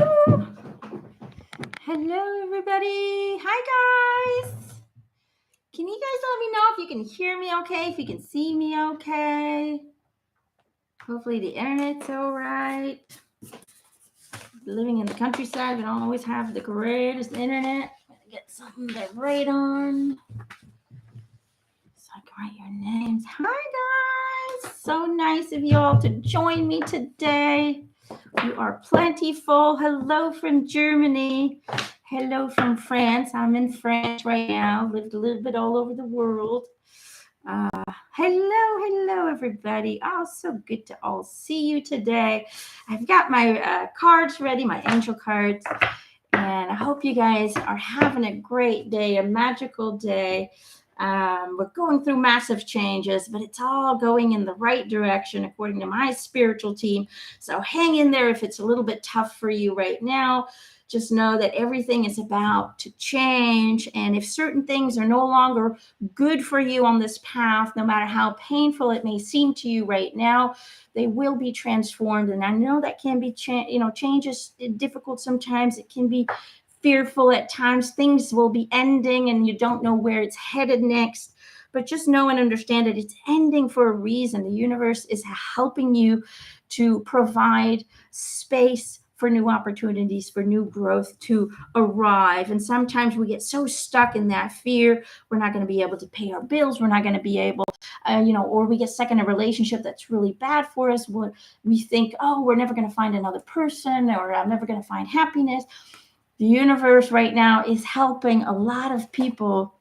Hello. Hello, everybody. Hi, guys. Can you guys let me know if you can hear me okay, if you can see me okay? Hopefully the internet's all right. Living in the countryside, we don't always have the greatest internet. Gotta get something to write on. So I can write your names. Hi, guys. So nice of you all to join me today. You are plentiful. Hello from Germany. Hello from France. I'm in France right now. Lived a little bit all over the world. Hello, everybody. Oh, so good to all see you today. I've got my cards ready, my angel cards, and I hope you guys are having a great day, a magical day. We're going through massive changes, but it's all going in the right direction according to my spiritual team. So hang in there if it's a little bit tough for you right now. Just know that everything is about to change. And if certain things are no longer good for you on this path, no matter how painful it may seem to you right now, they will be transformed. And I know that can be, change is difficult sometimes. It can be fearful at times. Things will be ending and you don't know where it's headed next. But just know and understand that it's ending for a reason. The universe is helping you to provide space for new opportunities, for new growth to arrive. And sometimes we get so stuck in that fear, we're not going to be able to pay our bills. We're not going to be able, or we get stuck in a relationship that's really bad for us. We think, oh, we're never going to find another person, or I'm never going to find happiness. The universe right now is helping a lot of people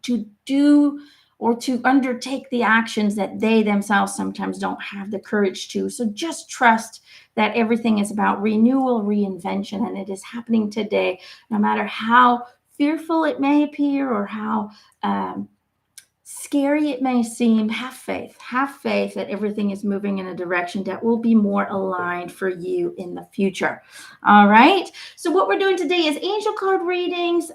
to do or to undertake the actions that they themselves sometimes don't have the courage to. So just trust that everything is about renewal, reinvention, and it is happening today, no matter how fearful it may appear or how scary it may seem. Have faith that everything is moving in a direction that will be more aligned for you in the future. All right, so what we're doing today is angel card readings.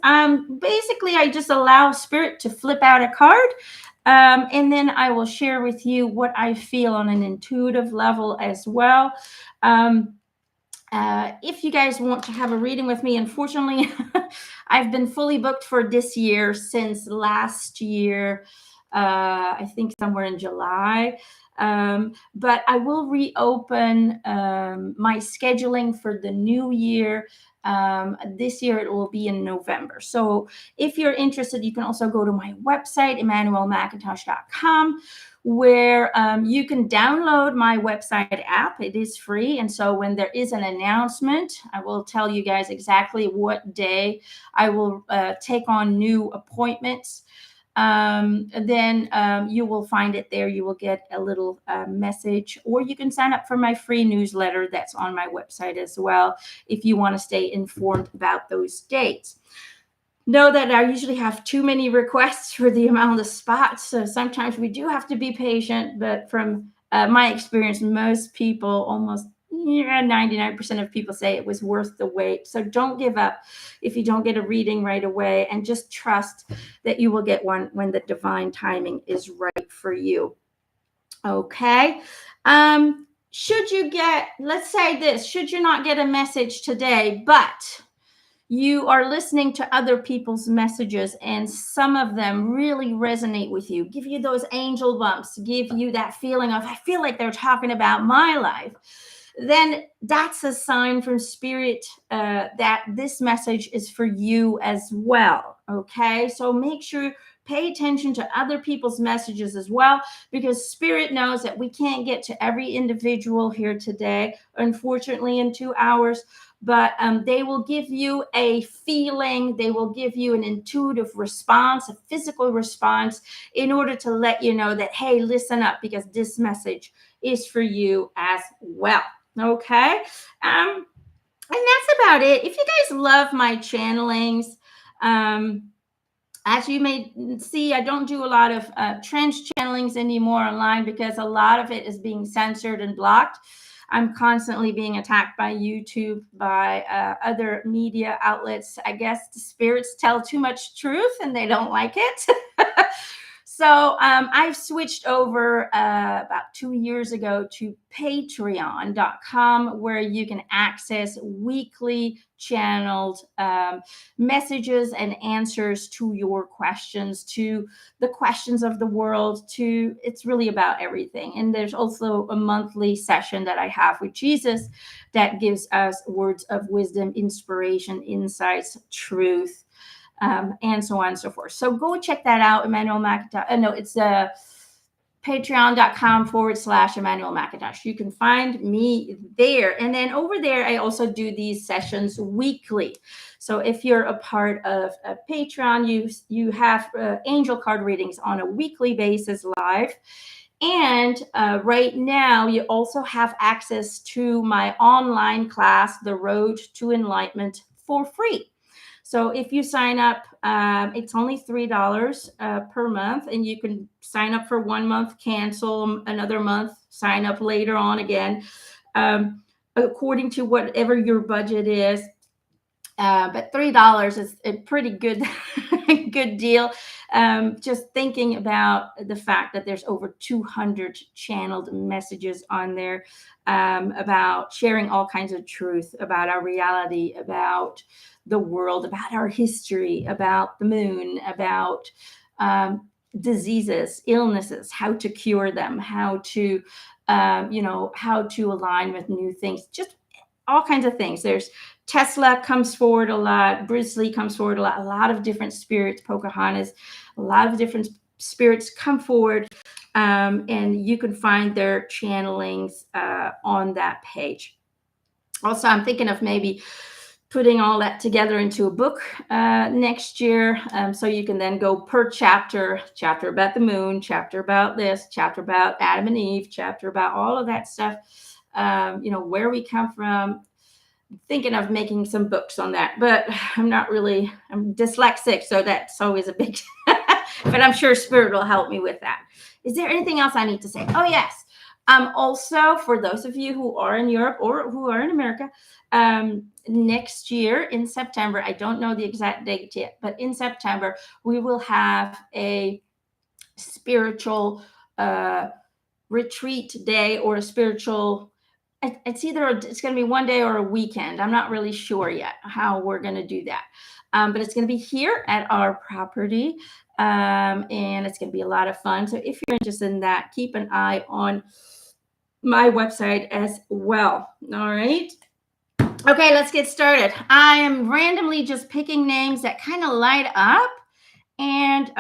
Basically I just allow spirit to flip out a card, and then I will share with you what I feel on an intuitive level as well. If you guys want to have a reading with me, unfortunately, I've been fully booked for this year since last year, I think somewhere in July. But I will reopen my scheduling for the new year. This year it will be in November. So if you're interested, you can also go to my website, EmanuelleMcIntosh.com, where you can download my website app. It is free. And so when there is an announcement, I will tell you guys exactly what day I will take on new appointments. Then you will find it there. You will get a little message, or you can sign up for my free newsletter that's on my website as well if you want to stay informed about those dates. Know that I usually have too many requests for the amount of spots, so sometimes we do have to be patient, but from my experience, most people, almost 99% of people, say it was worth the wait. So don't give up if you don't get a reading right away, and just trust that you will get one when the divine timing is right for you. Okay. Should you get, let's say this, should you not get a message today, but you are listening to other people's messages and some of them really resonate with you, give you those angel bumps, give you that feeling of, I feel like they're talking about my life, then that's a sign from spirit that this message is for you as well. Okay, so make sure, pay attention to other people's messages as well, because spirit knows that we can't get to every individual here today, unfortunately, in 2 hours. But they will give you a feeling, they will give you an intuitive response, a physical response, in order to let you know that, hey, listen up, because this message is for you as well. Okay. And that's about it. If you guys love my channelings, as you may see, I don't do a lot of trench channelings anymore online, because a lot of it is being censored and blocked. I'm constantly being attacked by YouTube, by other media outlets. I guess the spirits tell too much truth and they don't like it. So I've switched over about 2 years ago to patreon.com, where you can access weekly channeled messages and answers to your questions, to the questions of the world, to it's really about everything. And there's also a monthly session that I have with Jesus that gives us words of wisdom, inspiration, insights, truth, and so on and so forth. So go check that out, Emanuelle McIntosh. No, it's patreon.com/Emanuelle McIntosh. You can find me there. And then over there, I also do these sessions weekly. So if you're a part of a Patreon, you have angel card readings on a weekly basis live. And right now, you also have access to my online class, The Road to Enlightenment, for free. So if you sign up, it's only $3 per month, and you can sign up for 1 month, cancel another month, sign up later on again, according to whatever your budget is. But $3 is a pretty good good deal. Just thinking about the fact that there's over 200 channeled messages on there about sharing all kinds of truth about our reality, about the world, about our history, about the moon, about diseases, illnesses, how to cure them, how to how to align with new things, just all kinds of things. There's Tesla comes forward a lot. Bruce Lee comes forward a lot. A lot of different spirits, Pocahontas, a lot of different spirits come forward, and you can find their channelings on that page. Also, I'm thinking of maybe putting all that together into a book next year, so you can then go per chapter about the moon, chapter about this, chapter about Adam and Eve, chapter about all of that stuff, where we come from. Thinking of making some books on that, but I'm dyslexic, so that's always a big but I'm sure Spirit will help me with that. Is there anything else I need to say? Oh yes. Also, for those of you who are in Europe or who are in America, next year in September, I don't know the exact date yet, but in September we will have a spiritual retreat day, or a spiritual, it's going to be one day or a weekend. I'm not really sure yet how we're going to do that. But it's going to be here at our property. And it's going to be a lot of fun. So if you're interested in that, keep an eye on my website as well. All right. Okay, let's get started. I am randomly just picking names that kind of light up. And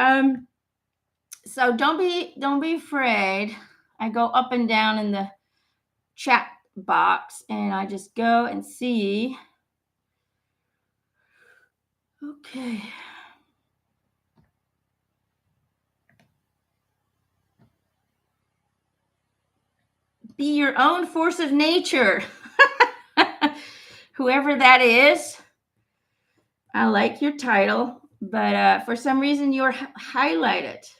so don't be afraid. I go up and down in the chat box and I just go and see. Okay. Be your own force of nature. Whoever that is, I like your title, but for some reason you're highlighted.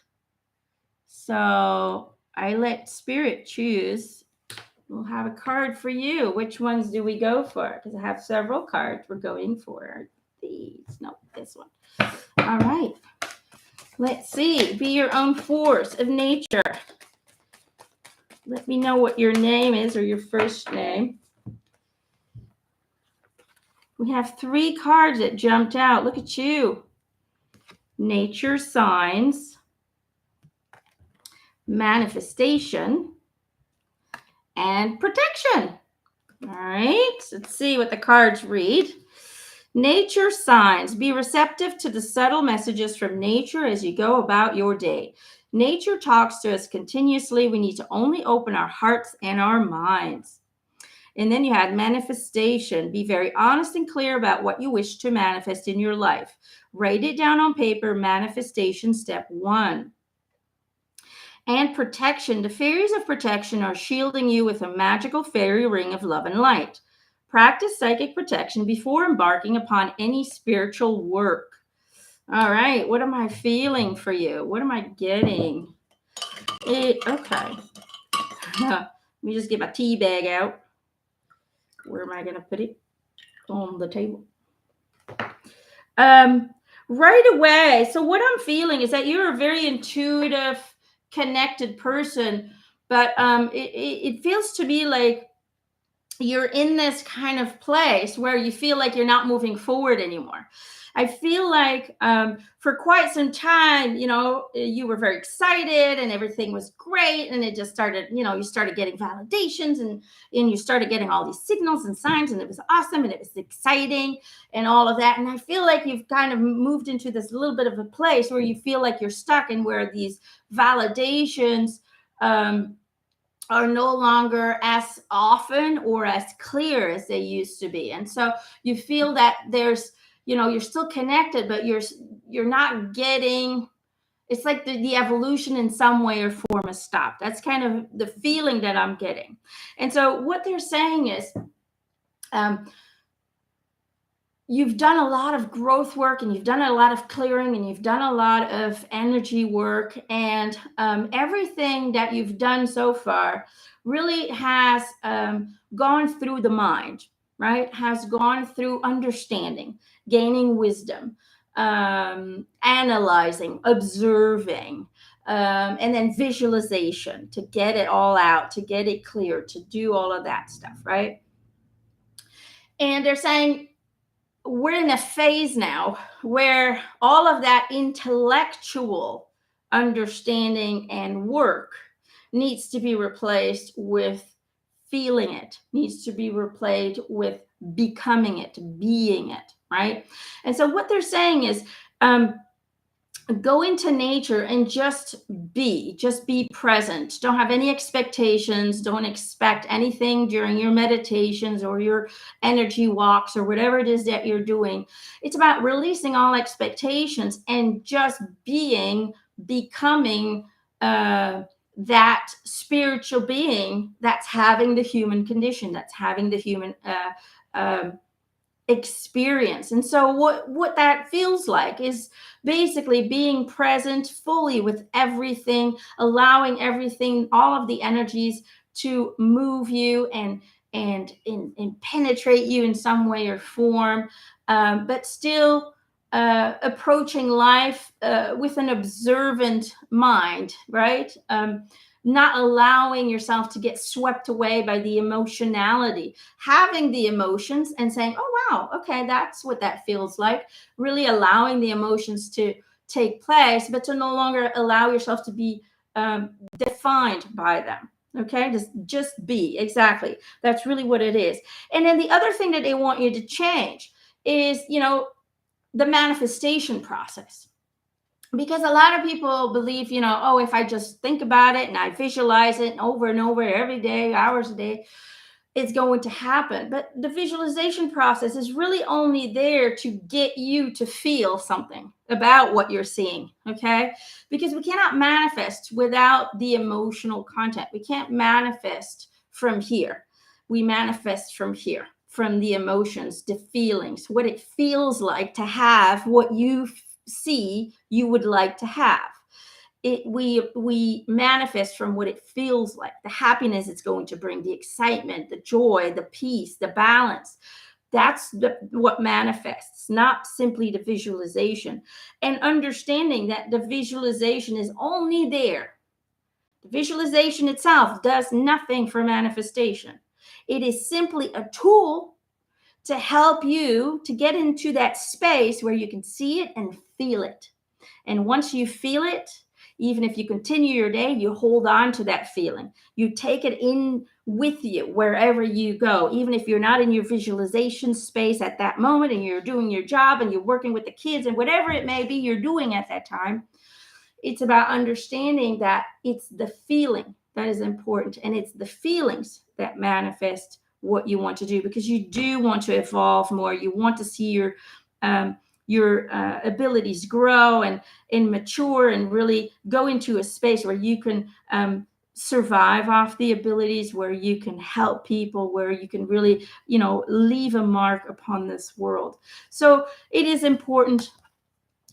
So I let Spirit choose. We'll have a card for you. Which ones do we go for? Because I have several cards we're going for. These. No, this one. All right. Let's see. Be your own force of nature. Let me know what your name is, or your first name. We have 3 cards that jumped out. Look at you. Nature signs, manifestation, and protection. All right, let's see what the cards read. Nature signs. Be receptive to the subtle messages from nature as you go about your day. Nature talks to us continuously. We need to only open our hearts and our minds. And then you had manifestation. Be very honest and clear about what you wish to manifest in your life. Write it down on paper. Manifestation step 1. And protection. The fairies of protection are shielding you with a magical fairy ring of love and light. Practice psychic protection before embarking upon any spiritual work. All right. What am I feeling for you? What am I getting? Okay. Let me just get my tea bag out. Where am I going to put it? On the table. Right away. So what I'm feeling is that you're a very intuitive, connected person, but it feels to me like you're in this kind of place where you feel like you're not moving forward anymore. I feel like for quite some time, you were very excited and everything was great. And it just started, you started getting validations and you started getting all these signals and signs, and it was awesome and it was exciting and all of that. And I feel like you've kind of moved into this little bit of a place where you feel like you're stuck and where these validations, are no longer as often or as clear as they used to be. And so you feel that there's, you're still connected, but you're not getting, it's like the evolution in some way or form has stopped. That's kind of the feeling that I'm getting. And so what they're saying is, you've done a lot of growth work and you've done a lot of clearing and you've done a lot of energy work, and everything that you've done so far really has gone through the mind, right? Has gone through understanding, gaining wisdom, analyzing, observing, and then visualization to get it all out, to get it clear, to do all of that stuff, right? And they're saying, we're in a phase now where all of that intellectual understanding and work needs to be replaced with feeling it, needs to be replaced with becoming it, being it, right? And so what they're saying is, go into nature and just be present. Don't have any expectations. Don't expect anything during your meditations or your energy walks or whatever it is that you're doing. It's about releasing all expectations and just becoming that spiritual being that's having the human condition, that's having the human experience. And so what that feels like is basically being present fully with everything, allowing everything, all of the energies to move you and penetrate you in some way or form, but still approaching life with an observant mind, right? Not allowing yourself to get swept away by the emotionality, having the emotions and saying, oh, wow, okay, that's what that feels like. Really allowing the emotions to take place, but to no longer allow yourself to be defined by them. Okay, just be. Exactly. That's really what it is. And then the other thing that they want you to change is, the manifestation process. Because a lot of people believe, oh, if I just think about it and I visualize it and over every day, hours a day, it's going to happen. But the visualization process is really only there to get you to feel something about what you're seeing, okay? Because we cannot manifest without the emotional content. We can't manifest from here. We manifest from here, from the emotions, the feelings, what it feels like to have what you see you would like to have. We manifest from what it feels like, the happiness it's going to bring, the excitement, the joy, the peace, the balance. That's what manifests, not simply the visualization. And understanding that the visualization is only there. The visualization itself does nothing for manifestation. It is simply a tool to help you to get into that space where you can see it and feel it. And once you feel it, even if you continue your day, you hold on to that feeling. You take it in with you wherever you go, even if you're not in your visualization space at that moment and you're doing your job and you're working with the kids and whatever it may be you're doing at that time. It's about understanding that it's the feeling that is important, and it's the feelings that manifest what you want to do, because you do want to evolve more. You want to see your abilities grow and mature and really go into a space where you can survive off the abilities, where you can help people, where you can really, leave a mark upon this world. So it is important.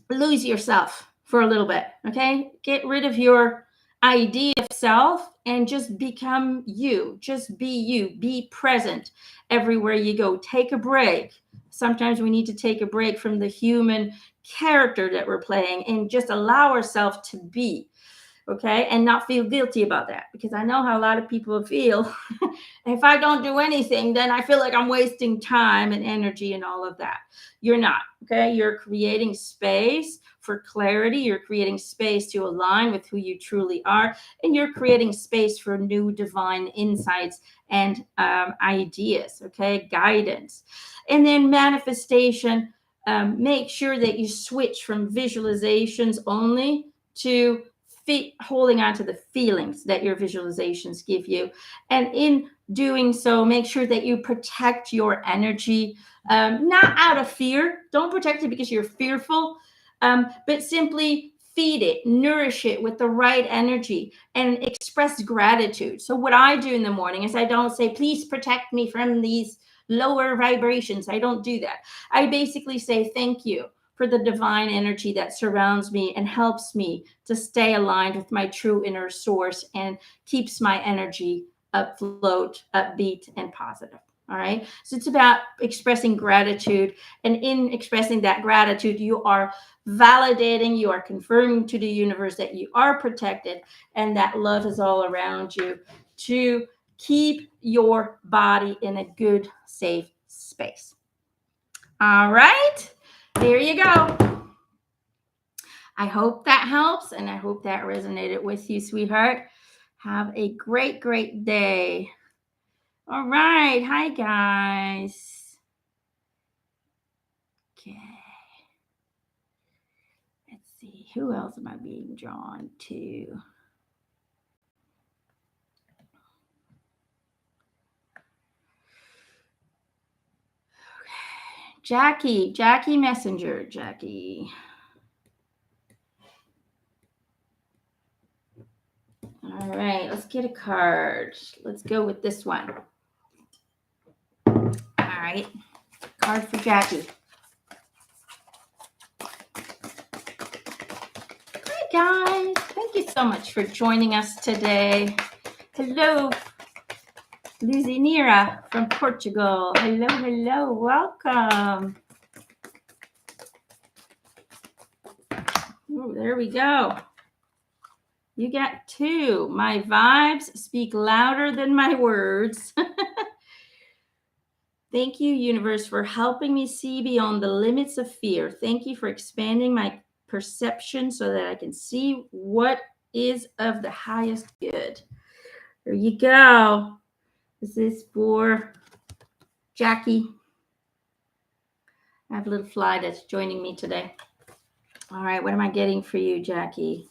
Lose yourself for a little bit, okay? Get rid of your idea of self and just become you. Just be you. Be present everywhere you go. Take a break. Sometimes we need to take a break from the human character that we're playing and just allow ourselves to be. Okay, and not feel guilty about that, because I know how a lot of people feel. If I don't do anything, then I feel like I'm wasting time and energy and all of that. You're not. Okay, you're creating space for clarity, you're creating space to align with who you truly are, and you're creating space for new divine insights and ideas. Okay, guidance. And then manifestation, make sure that you switch from visualizations only to holding on to the feelings that your visualizations give you. And in doing so, make sure that you protect your energy, not out of fear. Don't protect it because you're fearful, but simply feed it, nourish it with the right energy, and express gratitude. So what I do in the morning is I don't say, please protect me from these lower vibrations. I don't do that. I basically say, thank you for the divine energy that surrounds me and helps me to stay aligned with my true inner source and keeps my energy afloat, upbeat, and positive. All right. So it's about expressing gratitude. And in expressing that gratitude, you are validating, you are confirming to the universe that you are protected and that love is all around you to keep your body in a good, safe space. All right. There you go. I hope that helps, and I hope that resonated with you, sweetheart. Have a great, great day. All right. Hi, guys. Okay. Let's see. Who else am I being drawn to? Okay. Jackie Messenger. Jackie. All right, let's get a card. Let's go with this one. All right, card for Jackie. Hi, guys. Thank you so much for joining us today. Hello, Luzinira from Portugal. Hello. Welcome. Oh, there we go. You got two. My vibes speak louder than my words. Thank you, universe, for helping me see beyond the limits of fear. Thank you for expanding my perception so that I can see what is of the highest good. There you go. This is for Jackie. I have a little fly that's joining me today. All right, what am I getting for you, Jackie?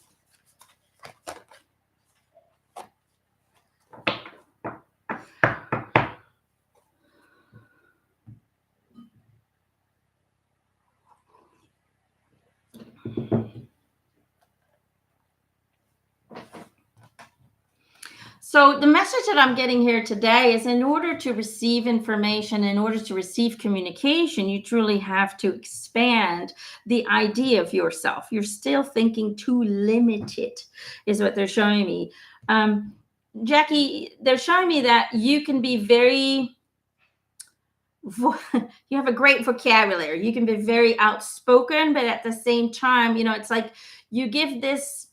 So the message that I'm getting here today is, in order to receive information, in order to receive communication, you truly have to expand the idea of yourself. You're still thinking too limited, is what they're showing me. Jackie, they're showing me that you can be very, you have a great vocabulary. You can be very outspoken, but at the same time, it's like you give this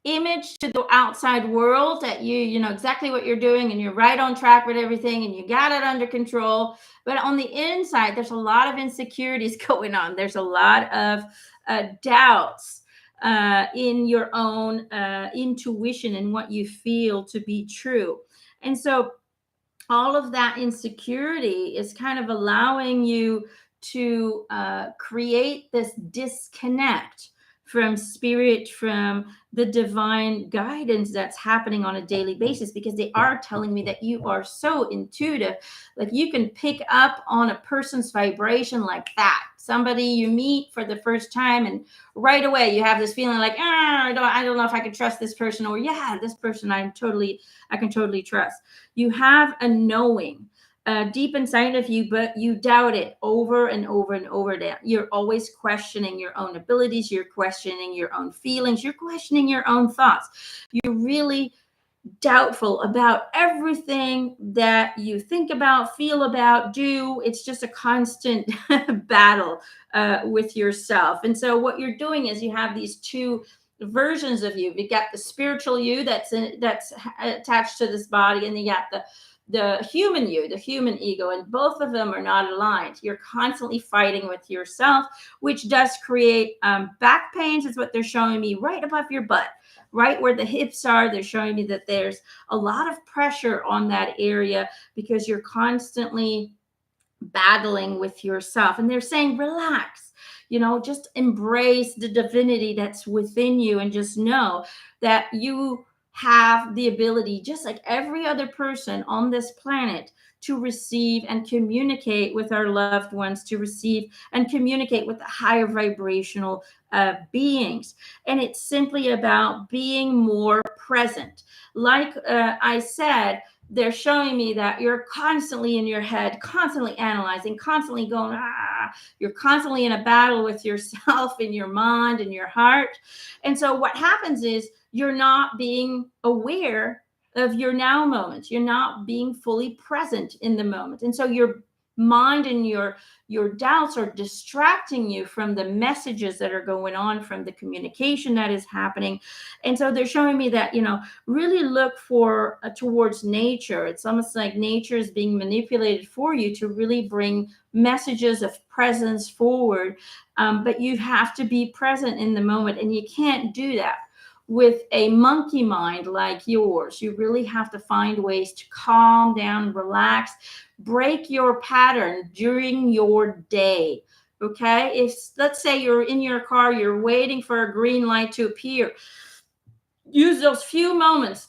image to the outside world that you know exactly what you're doing and you're right on track with everything and you got it under control, but on the inside there's a lot of insecurities going on. There's a lot of doubts in your own intuition and what you feel to be true. And so all of that insecurity is kind of allowing you to create this disconnect from spirit, from the divine guidance that's happening on a daily basis, because they are telling me that you are so intuitive. Like, you can pick up on a person's vibration like that. Somebody you meet for the first time and right away you have this feeling like, I don't know if I can trust this person, or yeah, this person I can totally trust. You have a knowing deep inside of you, but you doubt it over and over and over again. You're always questioning your own abilities. You're questioning your own feelings. You're questioning your own thoughts. You really doubtful about everything that you think about, feel about, do. It's just a constant battle with yourself. And so what you're doing is you have these two versions of you. You got the spiritual you that's attached to this body, and you got the human you, the human ego, and both of them are not aligned. You're constantly fighting with yourself, which does create back pains, is what they're showing me right above your butt, right where the hips are. They're showing me that there's a lot of pressure on that area because you're constantly battling with yourself. And they're saying, relax, just embrace the divinity that's within you, and just know that you have the ability, just like every other person on this planet, to receive and communicate with our loved ones, to receive and communicate with the higher vibrational beings. And it's simply about being more present. Like I said, they're showing me that you're constantly in your head, constantly analyzing, constantly going, you're constantly in a battle with yourself, in your mind, in your heart. And so what happens is you're not being aware of your now moment. You're not being fully present in the moment. And so your mind and your doubts are distracting you from the messages that are going on, from the communication that is happening. And so they're showing me that, really look for towards nature. It's almost like nature is being manipulated for you to really bring messages of presence forward. But you have to be present in the moment, and you can't do that with a monkey mind like yours. You really have to find ways to calm down, relax, break your pattern during your day. Okay, if let's say you're in your car, you're waiting for a green light to appear, use those few moments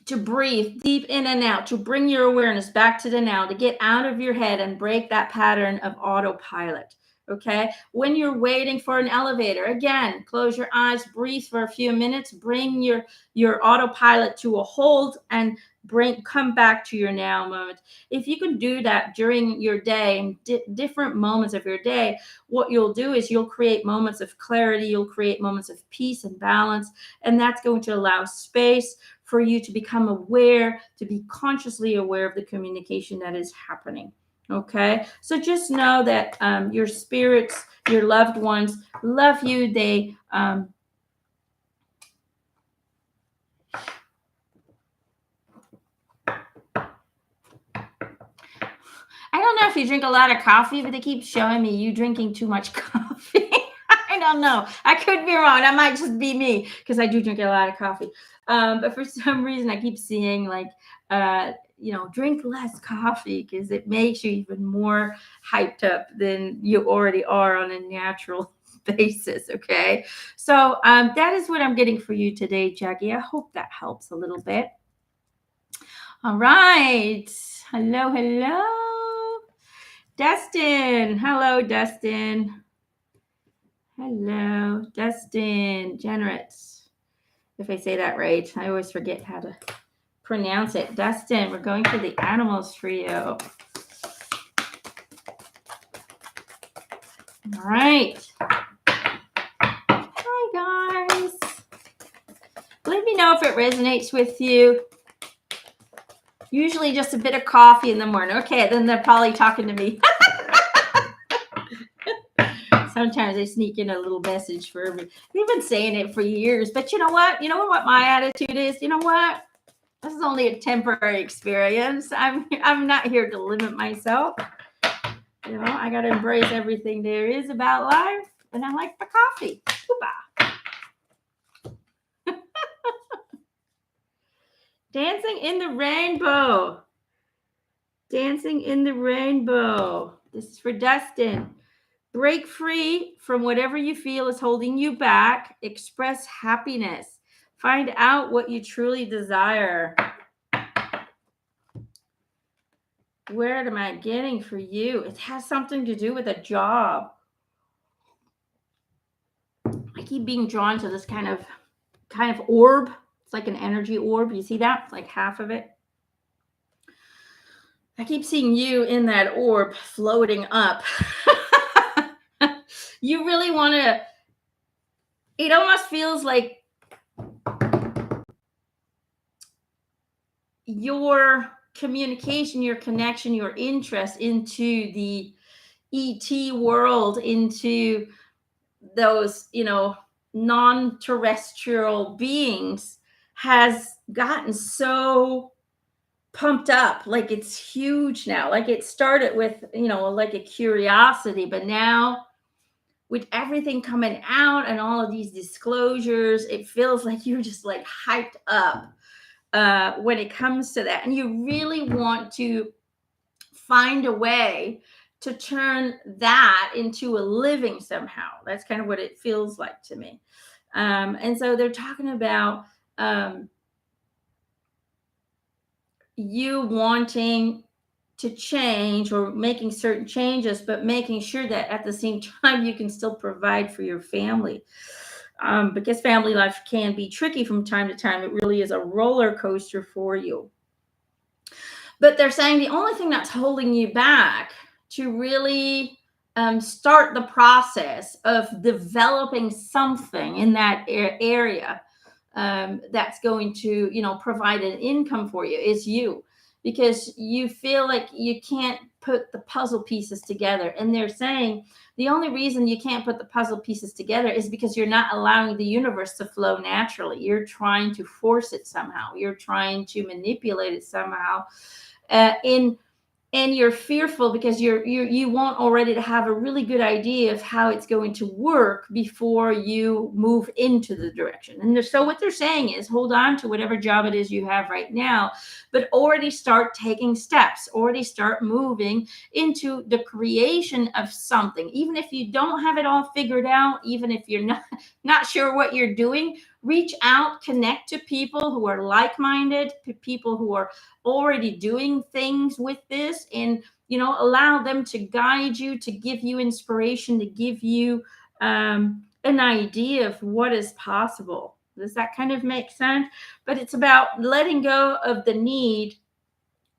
to breathe deep in and out, to bring your awareness back to the now, to get out of your head and break that pattern of autopilot. Okay, when you're waiting for an elevator, again, close your eyes, breathe for a few minutes, bring your autopilot to a hold, and come back to your now moment. If you can do that during your day and different moments of your day, what you'll do is you'll create moments of clarity, you'll create moments of peace and balance, and that's going to allow space for you to become aware, to be consciously aware of the communication that is happening. Okay, so just know that your spirits, your loved ones love you. They I don't know if you drink a lot of coffee, but they keep showing me you drinking too much coffee. I don't know. I could be wrong. That might just be me, because I do drink a lot of coffee. But for some reason, I keep seeing like, drink less coffee, because it makes you even more hyped up than you already are on a natural basis. Okay. So that is what I'm getting for you today, Jackie. I hope that helps a little bit. All right. Hello, hello. Dustin. Hello, Dustin. Hello, Dustin Jeannerett. If I say that right, I always forget how to pronounce it. Dustin, we're going for the animals for you. All right. Hi, guys. Let me know if it resonates with you. Usually just a bit of coffee in the morning. Okay, then they're probably talking to me. Sometimes I sneak in a little message for me. We've been saying it for years, but you know what? You know what my attitude is? You know what? This is only a temporary experience. I'm not here to limit myself. I got to embrace everything there is about life, and I like the coffee. Dancing in the rainbow. Dancing in the rainbow. This is for Dustin. Break free from whatever you feel is holding you back. Express happiness. Find out what you truly desire. Where am I getting for you? It has something to do with a job. I keep being drawn to this kind of orb. It's like an energy orb. You see that? It's like half of it. I keep seeing you in that orb floating up. You really want to, it almost feels like your communication, your connection, your interest into the ET world, into those, non-terrestrial beings, has gotten so pumped up. Like, it's huge now. Like, it started with, like a curiosity, but now with everything coming out and all of these disclosures, it feels like you're just like hyped up when it comes to that. And you really want to find a way to turn that into a living somehow. That's kind of what it feels like to me. And so they're talking about you wanting to change or making certain changes, but making sure that at the same time you can still provide for your family. Because family life can be tricky from time to time. It really is a roller coaster for you. But they're saying the only thing that's holding you back to really start the process of developing something in that area that's going to, provide an income for you is you, because you feel like you can't put the puzzle pieces together. And they're saying the only reason you can't put the puzzle pieces together is because you're not allowing the universe to flow naturally. You're trying to force it somehow. You're trying to manipulate it somehow. And you're fearful because you want already to have a really good idea of how it's going to work before you move into the direction. And so what they're saying is, hold on to whatever job it is you have right now, but already start taking steps, already start moving into the creation of something. Even if you don't have it all figured out, even if you're not sure what you're doing, reach out, connect to people who are like-minded, people who are already doing things with this, and allow them to guide you, to give you inspiration, to give you an idea of what is possible. Does that kind of make sense? But it's about letting go of the need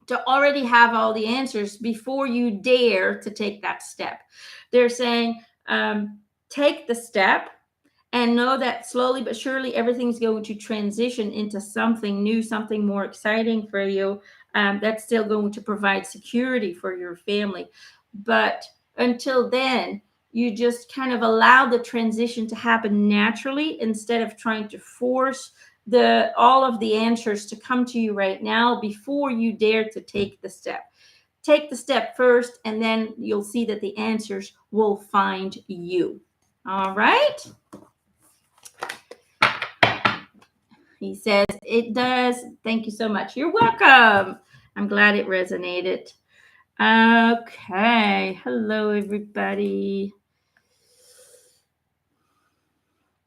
to already have all the answers before you dare to take that step. They're saying, take the step and know that slowly but surely everything's going to transition into something new, something more exciting for you, that's still going to provide security for your family. But until then, you just kind of allow the transition to happen naturally instead of trying to force all of the answers to come to you right now before you dare to take the step. Take the step first, and then you'll see that the answers will find you. All right. He says it does. Thank you so much. You're welcome. I'm glad it resonated. Okay. Hello, everybody.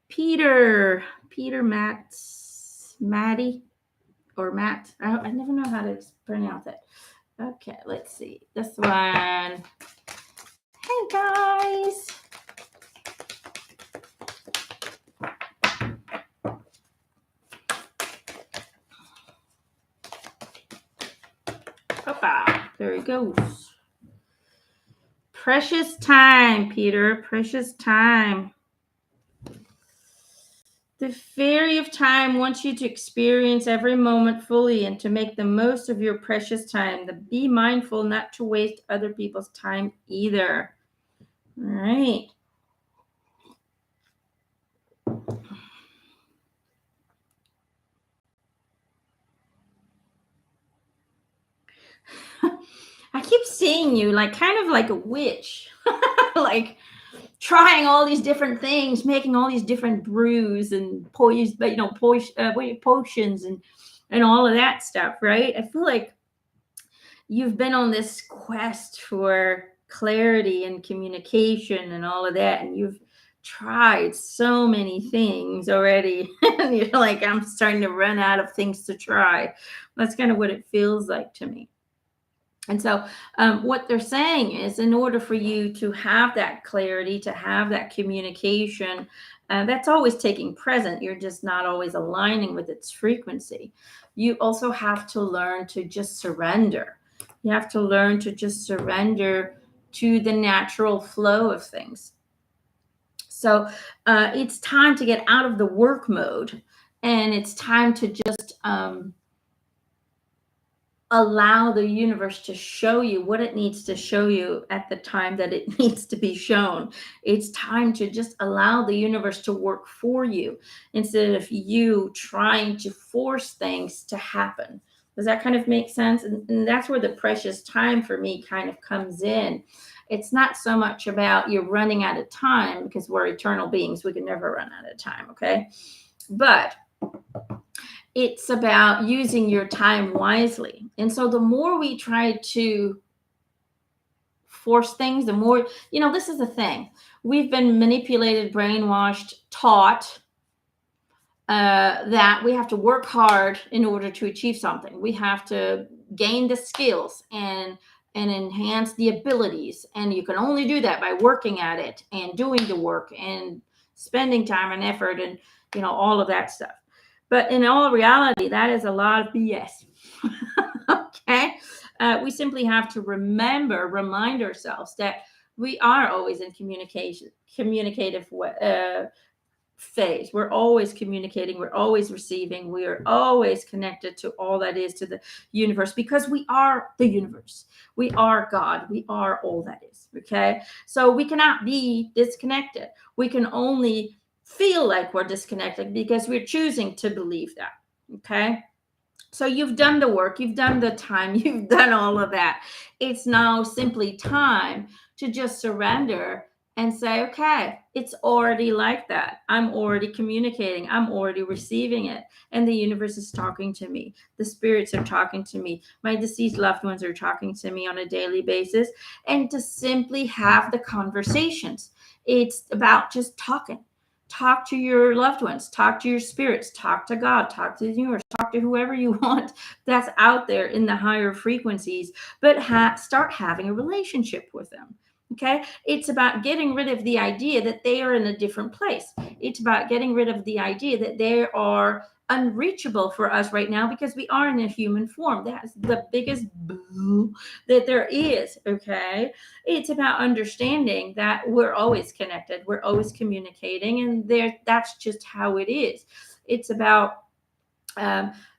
Peter, Maddie, or Matt. I never know how to pronounce it. Okay, let's see. This one. Hey, guys. Opa, there he goes. Precious time, Peter. Precious time. The fairy of time wants you to experience every moment fully and to make the most of your precious time. Be mindful not to waste other people's time either. All right. I keep seeing you like kind of like a witch, like trying all these different things, making all these different brews and potions and all of that stuff, right? I feel like you've been on this quest for clarity and communication and all of that, and you've tried so many things already. And you're like, I'm starting to run out of things to try. That's kind of what it feels like to me. And so what they're saying is, in order for you to have that clarity, to have that communication, that's always taking present. You're just not always aligning with its frequency. You also have to learn to just surrender. You have to learn to just surrender to the natural flow of things. So it's time to get out of the work mode, and it's time to just allow the universe to show you what it needs to show you at the time that it needs to be shown. It's time to just allow the universe to work for you instead of you trying to force things to happen. Does that kind of make sense? And that's where the precious time for me kind of comes in. It's not so much about you running out of time, because we're eternal beings. We can never run out of time, okay? But it's about using your time wisely. And so the more we try to force things, the more, this is the thing. We've been manipulated, brainwashed, taught that we have to work hard in order to achieve something. We have to gain the skills and enhance the abilities. And you can only do that by working at it and doing the work and spending time and effort and, all of that stuff. But in all reality, that is a lot of BS. Okay? We simply have to remind ourselves that we are always in communicative phase. We're always communicating. We're always receiving. We are always connected to all that is, to the universe, because we are the universe. We are God. We are all that is. Okay? So we cannot be disconnected. We can only feel like we're disconnected because we're choosing to believe that. Okay? So you've done the work, you've done the time, you've done all of that. It's now simply time to just surrender and say, okay, it's already like that. I'm already communicating. I'm already receiving it. And the universe is talking to me. The spirits are talking to me. My deceased loved ones are talking to me on a daily basis. And to simply have the conversations. It's about just talking. Talk to your loved ones, talk to your spirits, talk to God, talk to the universe, talk to whoever you want that's out there in the higher frequencies, but start having a relationship with them. Okay? It's about getting rid of the idea that they are in a different place. It's about getting rid of the idea that they are unreachable for us right now because we are in a human form. That's the biggest boo that there is. Okay? It's about understanding that we're always connected, we're always communicating, and that's just how it is. It's about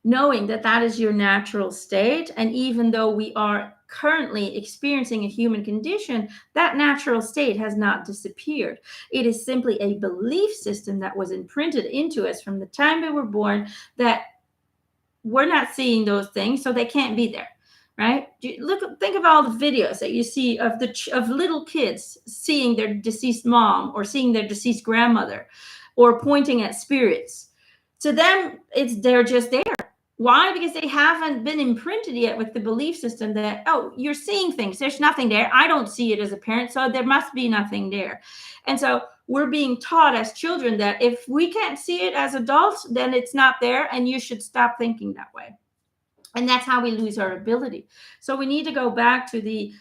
knowing that that is your natural state. And even though we are currently experiencing a human condition, that natural state has not disappeared. It is simply a belief system that was imprinted into us from the time we were born, that we're not seeing those things, so they can't be there. Right? Think of all the videos that you see of little kids seeing their deceased mom or seeing their deceased grandmother or pointing at spirits. To them, they're just there. Why? Because they haven't been imprinted yet with the belief system that, oh, you're seeing things. There's nothing there. I don't see it as a parent, so there must be nothing there. And so we're being taught as children that if we can't see it as adults, then it's not there, and you should stop thinking that way. And that's how we lose our ability. So we need to go back to the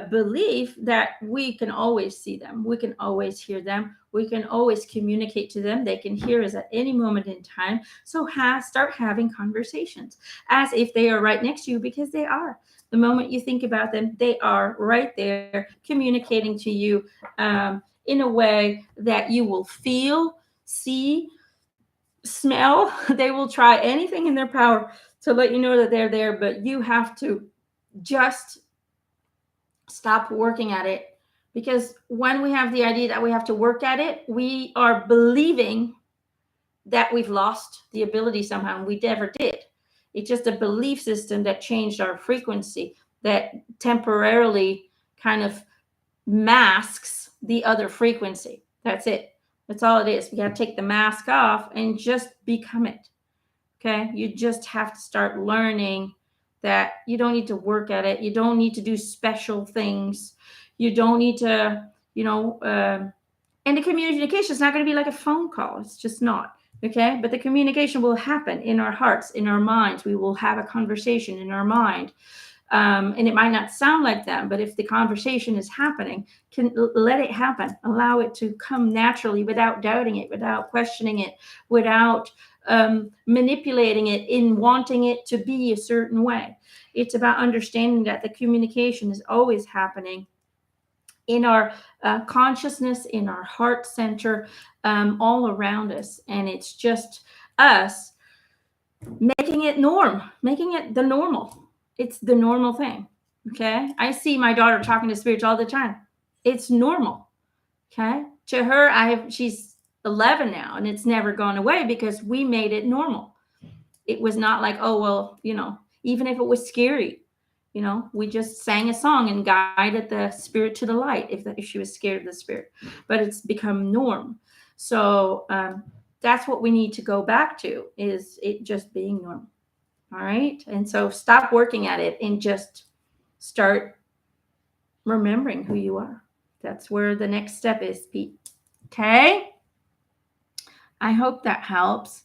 belief that we can always see them. We can always hear them. We can always communicate to them. They can hear us at any moment in time. So start having conversations as if they are right next to you, because they are. The moment you think about them, they are right there communicating to you in a way that you will feel, see, smell. They will try anything in their power to let you know that they're there, but you have to just stop working at it. Because when we have the idea that we have to work at it, we are believing that we've lost the ability somehow, and we never did. It's just a belief system that changed our frequency, that temporarily kind of masks the other frequency. That's it. That's all it is. We got to take the mask off and just become it. Okay? You just have to start learning that you don't need to work at it. You don't need to do special things. You don't need to, and the communication is not going to be like a phone call. It's just not. Okay? But the communication will happen in our hearts, in our minds. We will have a conversation in our mind. And it might not sound like them, but if the conversation is happening, let it happen. Allow it to come naturally without doubting it, without questioning it, without manipulating it in wanting it to be a certain way. It's about understanding that the communication is always happening in our consciousness, in our heart center, all around us. And it's just us making it the normal. It's the normal thing. Okay. I see my daughter talking to spirits all the time. It's normal. Okay. To her, she's 11 now, and it's never gone away because we made it normal. It was not like, oh, well, even if it was scary, we just sang a song and guided the spirit to the light if she was scared of the spirit. But it's become norm. So that's what we need to go back to, is it just being normal. All right. And so stop working at it and just start remembering who you are. That's where the next step is, Pete. Okay. I hope that helps.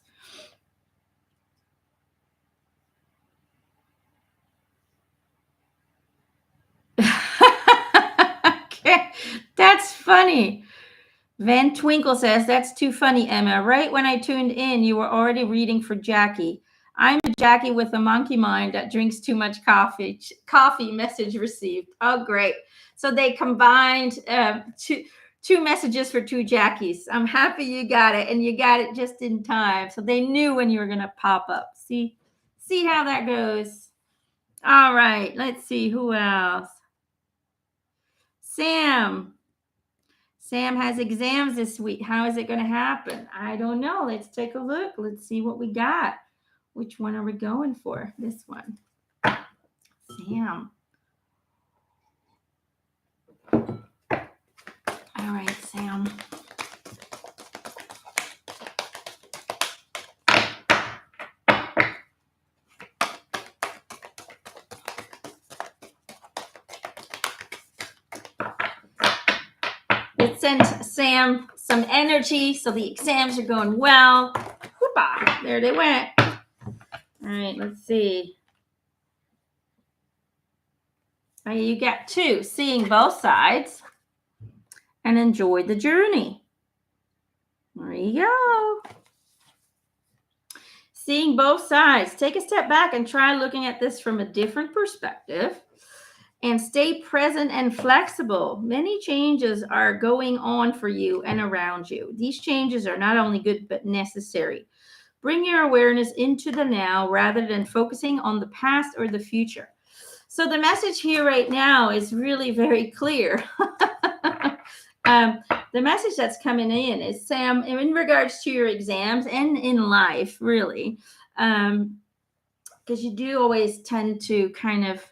Okay. That's funny. Van Twinkle says, that's too funny, Emma. Right when I tuned in, you were already reading for Jackie. I'm a Jackie with a monkey mind that drinks too much coffee. Coffee message received. Oh, great. So they combined two messages for two Jackies. I'm happy you got it, and you got it just in time. So they knew when you were going to pop up. See how that goes. All right. Let's see who else. Sam has exams this week. How is it going to happen? I don't know. Let's take a look. Let's see what we got. Which one are we going for? This one. Sam. All right, Sam. It sent Sam some energy, so the exams are going well. Whoopah, there they went. All right, let's see. All right, you got 2, seeing both sides and enjoy the journey. There you go. Seeing both sides. Take a step back and try looking at this from a different perspective. And stay present and flexible. Many changes are going on for you and around you. These changes are not only good, but necessary. Bring your awareness into the now rather than focusing on the past or the future. So the message here right now is really very clear. The message that's coming in is, Sam, in regards to your exams and in life, really, because you do always tend to kind of,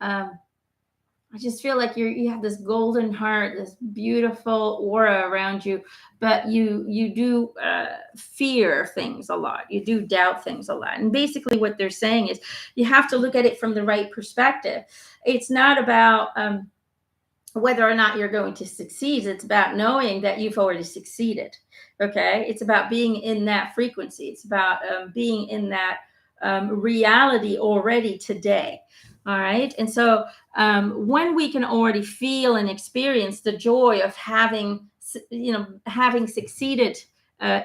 I just feel like you have this golden heart, this beautiful aura around you, but you do fear things a lot. You do doubt things a lot. And basically what they're saying is you have to look at it from the right perspective. It's not about whether or not you're going to succeed. It's about knowing that you've already succeeded. Okay. It's about being in that frequency. It's about being in that reality already today. All right. And so when we can already feel and experience the joy of having succeeded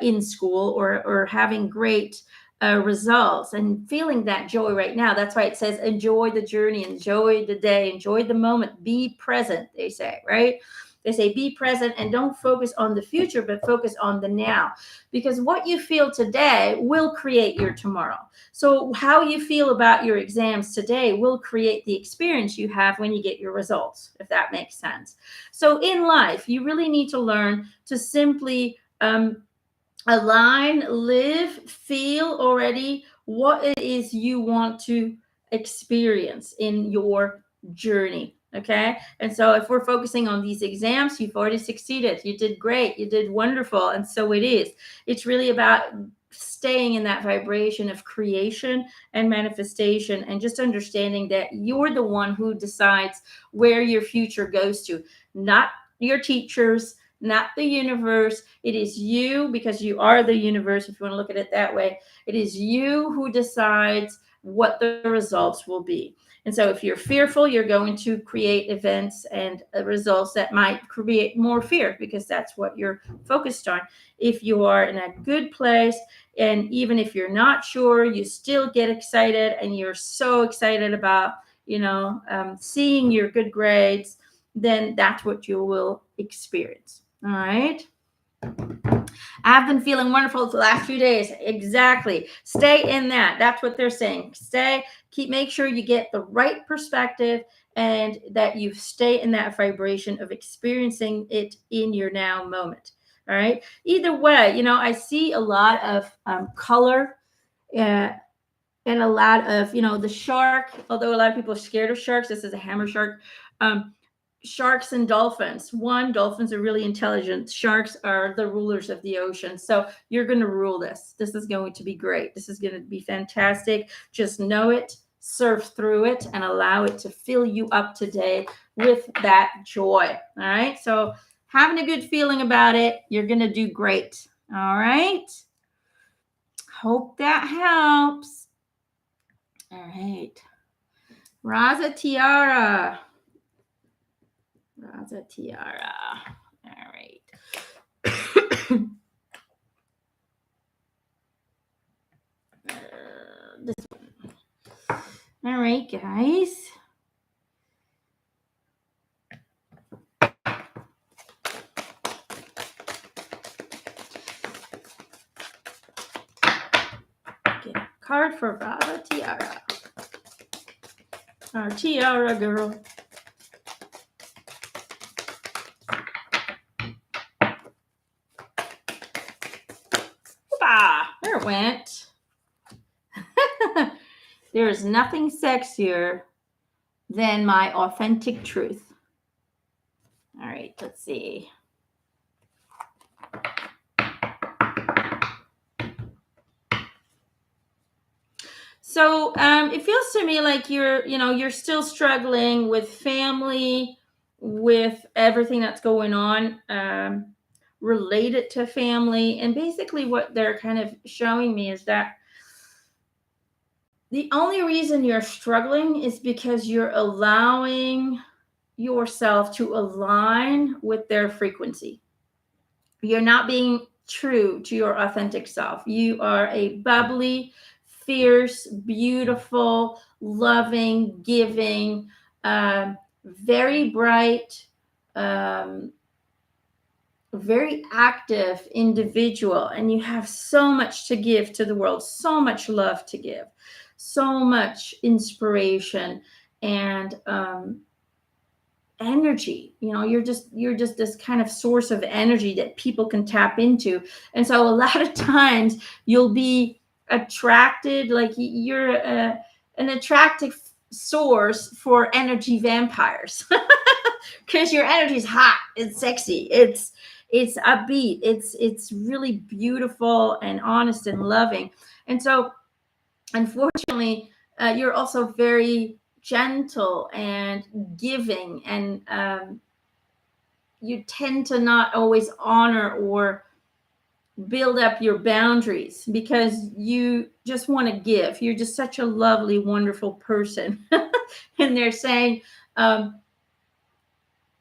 in school or having great results and feeling that joy right now. That's why it says, enjoy the journey, enjoy the day, enjoy the moment, be present, they say, right? They say, be present and don't focus on the future, but focus on the now, because what you feel today will create your tomorrow. So how you feel about your exams today will create the experience you have when you get your results, if that makes sense. So in life, you really need to learn to simply align, live, feel already what it is you want to experience in your journey. Okay. And so if we're focusing on these exams, you've already succeeded. You did great. You did wonderful. And so it is. It's really about staying in that vibration of creation and manifestation, and just understanding that you're the one who decides where your future goes to, not your teachers, not the universe. It is you, because you are the universe, if you want to look at it that way. It is you who decides what the results will be. And so if you're fearful, you're going to create events and results that might create more fear, because that's what you're focused on. If you are in a good place, and even if you're not sure, you still get excited, and you're so excited about, seeing your good grades, then that's what you will experience. All right. I've been feeling wonderful the last few days. Exactly. Stay in that. That's what they're saying. Make sure you get the right perspective and that you stay in that vibration of experiencing it in your now moment. All right. Either way, I see a lot of color uh, and a lot of, the shark, although a lot of people are scared of sharks. This is a hammer shark. Um, Sharks and dolphins. One, dolphins are really intelligent. Sharks are the rulers of the ocean. So you're going to rule this. This is going to be great. This is going to be fantastic. Just know it, surf through it, and allow it to fill you up today with that joy. All right. So having a good feeling about it, you're going to do great. All right. Hope that helps. All right. Rasa Tiara. Rasa Tiara. All right. This one. All right, guys. Get a card for Rasa Tiara. Our tiara girl. There it went. There is nothing sexier than my authentic truth. All right, let's see. So it feels to me like you're still struggling with family, with everything that's going on related to family. And basically what they're kind of showing me is that the only reason you're struggling is because you're allowing yourself to align with their frequency. You're not being true to your authentic self. You are a bubbly, fierce, beautiful, loving, giving, very bright, very active individual, and you have so much to give to the world, so much love to give, so much inspiration and energy. You're just this kind of source of energy that people can tap into. And so a lot of times you'll be attracted, like you're an attractive source for energy vampires because your energy is hot, it's sexy, it's upbeat, it's really beautiful and honest and loving. And so unfortunately you're also very gentle and giving, and you tend to not always honor or build up your boundaries because you just want to give. You're just such a lovely, wonderful person. And they're saying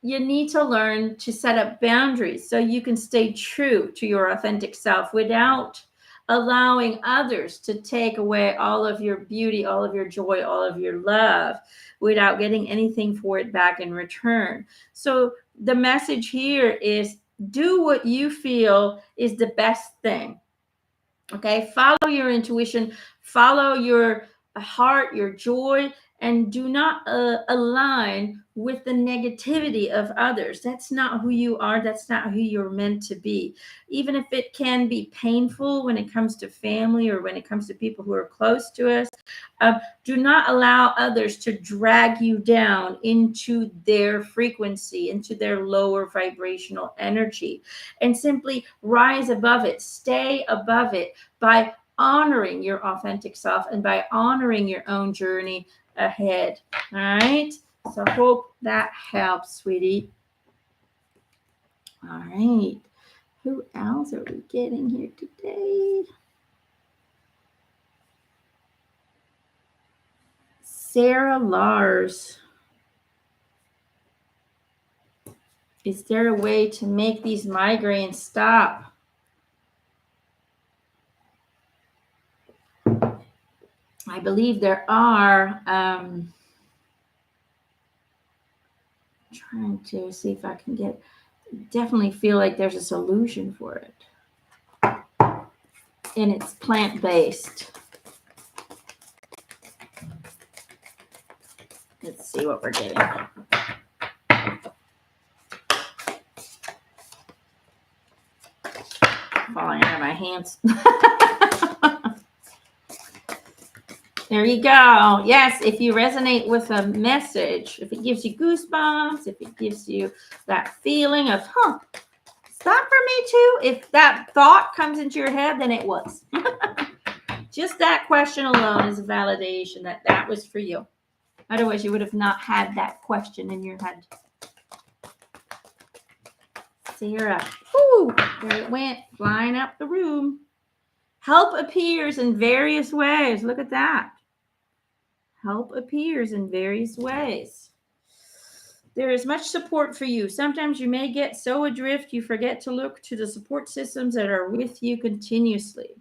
you need to learn to set up boundaries so you can stay true to your authentic self without allowing others to take away all of your beauty, all of your joy, all of your love without getting anything for it back in return. So the message here is do what you feel is the best thing. Okay, follow your intuition, follow your heart, your joy, and do not align with the negativity of others. That's not who you are. That's not who you're meant to be. Even if it can be painful when it comes to family or when it comes to people who are close to us, do not allow others to drag you down into their frequency, into their lower vibrational energy, and simply rise above it, stay above it by honoring your authentic self and by honoring your own journey ahead. All right. So I hope that helps, sweetie. All right. Who else are we getting here today? Sara Lars. Is there a way to make these migraines stop? I believe there are. Trying to see if I can get definitely feel like there's a solution for it. And it's plant-based. Let's see what we're getting. Falling out of my hands. There you go. Yes, if you resonate with a message, if it gives you goosebumps, if it gives you that feeling of, is that for me too? If that thought comes into your head, then it was. Just that question alone is a validation that that was for you. Otherwise, you would have not had that question in your head. Sarah. Whoo, there it went, flying up the room. Help appears in various ways. Look at that. Help appears in various ways. There is much support for you. Sometimes you may get so adrift you forget to look to the support systems that are with you continuously.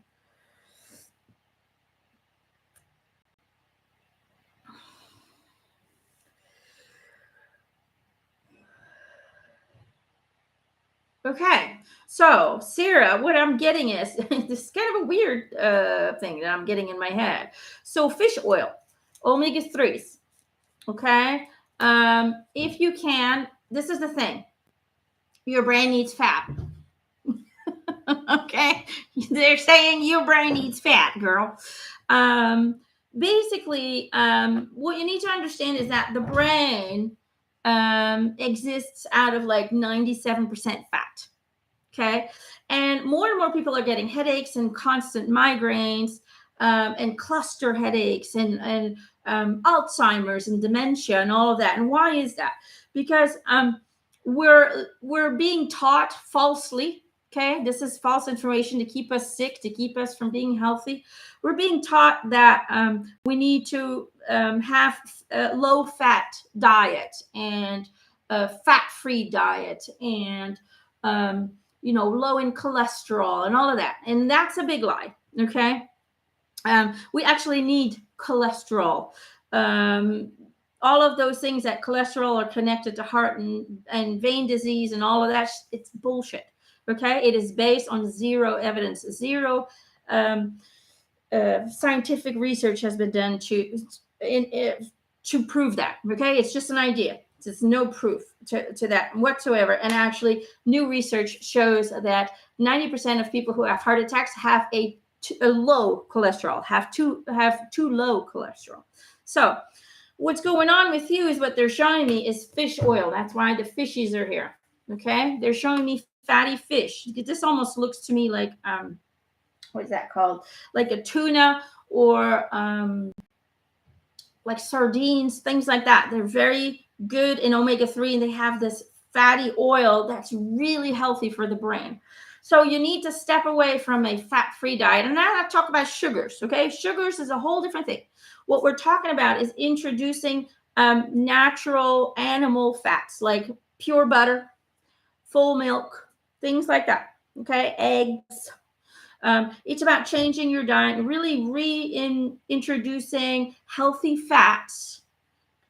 Okay, so Sarah, what I'm getting is this is kind of a weird thing that I'm getting in my head. So fish oil, omega-3s. Okay, if you can, this is the thing. Your brain needs fat. Okay, they're saying your brain needs fat, girl. Basically, what you need to understand is that the brain exists out of like 97% fat. Okay. And more people are getting headaches and constant migraines and cluster headaches and Alzheimer's and dementia and all of that. And why is that? Because we're being taught falsely. Okay. This is false information to keep us sick, to keep us from being healthy. We're being taught that we need to have a low fat diet and a fat-free diet and low in cholesterol and all of that. And that's a big lie. Okay. We actually need cholesterol. All of those things that cholesterol are connected to heart and vein disease and all of that, it's bullshit. Okay. It is based on zero evidence, zero scientific research has been done to prove that. Okay. It's just an idea. There's no proof to that whatsoever. And actually, new research shows that 90% of people who have heart attacks have a low cholesterol, have too low cholesterol. So what's going on with you is what they're showing me is fish oil. That's why the fishies are here. Okay. They're showing me fatty fish. This almost looks to me like, what is that called? Like a tuna or like sardines, things like that. They're very good in omega-3 and they have this fatty oil that's really healthy for the brain. So you need to step away from a fat-free diet. And now I talk about sugars, okay? Sugars is a whole different thing. What we're talking about is introducing natural animal fats like pure butter, full milk, things like that, okay? Eggs. It's about changing your diet and really reintroducing healthy fats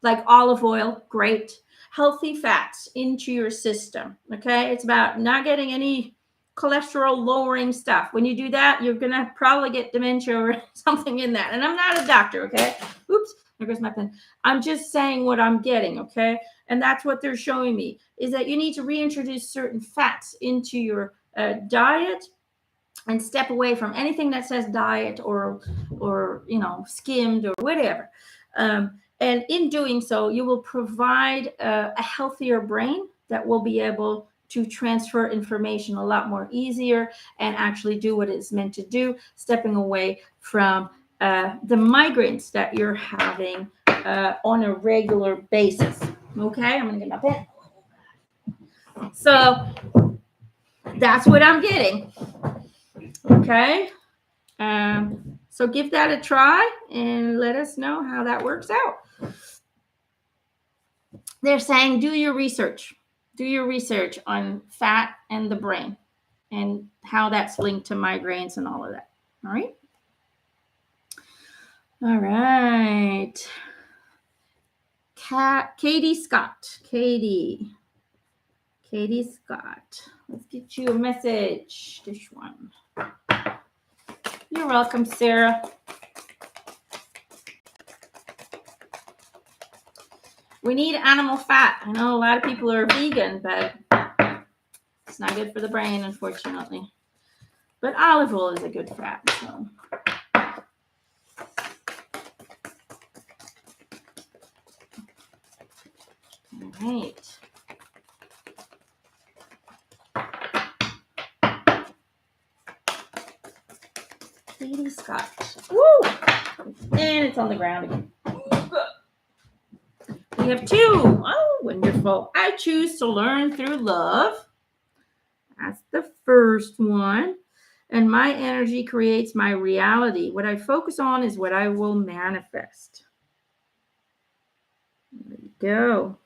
like olive oil, great, healthy fats into your system. Okay. It's about not getting any cholesterol lowering stuff. When you do that, you're going to probably get dementia or something in that. And I'm not a doctor. Okay. Oops. There goes my pen. I'm just saying what I'm getting. Okay. And that's what they're showing me is that you need to reintroduce certain fats into your diet and step away from anything that says diet or skimmed or whatever. And in doing so, you will provide a healthier brain that will be able to transfer information a lot more easier and actually do what it's meant to do, stepping away from the migraines that you're having on a regular basis. Okay, I'm going to get my pen. So that's what I'm getting. Okay. So give that a try and let us know how that works out. They're saying do your research. Do your research on fat and the brain and how that's linked to migraines and all of that. All right. All right. Katy Scott. Katy Katy Scott. Let's get you a message. This one. You're welcome, Sarah. We need animal fat. I know a lot of people are vegan, but it's not good for the brain, unfortunately. But olive oil is a good fat. So. All right. Katy Scott. Woo! And it's on the ground again. We have 2. Oh, wonderful. I choose to learn through love. That's the first one. And my energy creates my reality. What I focus on is what I will manifest. There you go.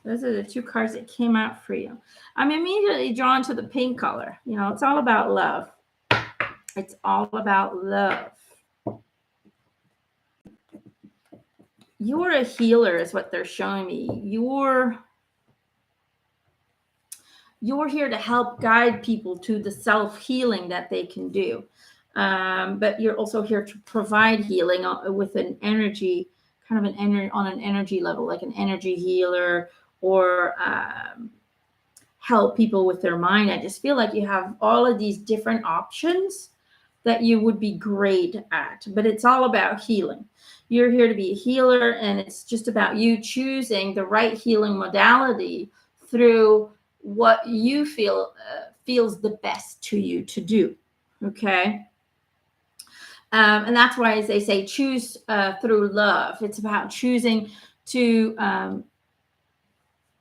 Those are the 2 cards that came out for you. I'm immediately drawn to the pink color. You know, it's all about love. It's all about love. You're a healer is what they're showing me. You're here to help guide people to the self-healing that they can do. But you're also here to provide healing with an energy, kind of on an energy level, like an energy healer, or help people with their mind. I just feel like you have all of these different options that you would be great at, but it's all about healing. You're here to be a healer, and it's just about you choosing the right healing modality through what you feel feels the best to you to do. Okay. And that's why, as they say, choose through love. It's about choosing to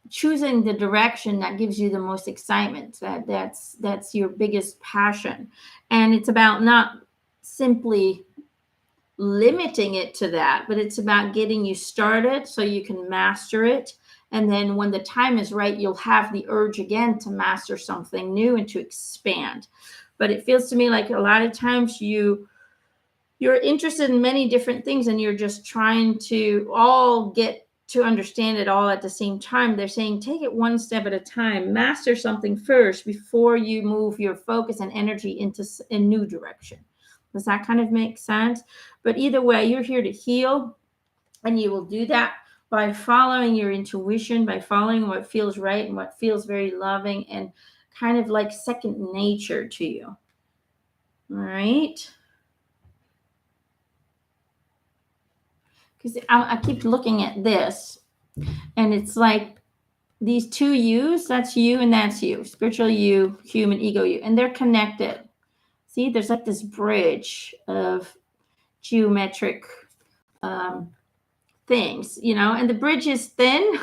choosing the direction that gives you the most excitement. That's your biggest passion, and it's about not simply limiting it to that, but it's about getting you started so you can master it. And then when the time is right, you'll have the urge again to master something new and to expand. But it feels to me like a lot of times you're interested in many different things, and you're just trying to all get to understand it all at the same time. They're saying, take it one step at a time, master something first before you move your focus and energy into a new direction. Does that kind of make sense? But either way, you're here to heal, and you will do that by following your intuition, by following what feels right and what feels very loving and kind of like second nature to you. All right. Because I keep looking at this, and it's like these 2 yous, that's you and that's you, spiritual you, human ego you, and they're connected. See, there's like this bridge of geometric things, you know, and the bridge is thin,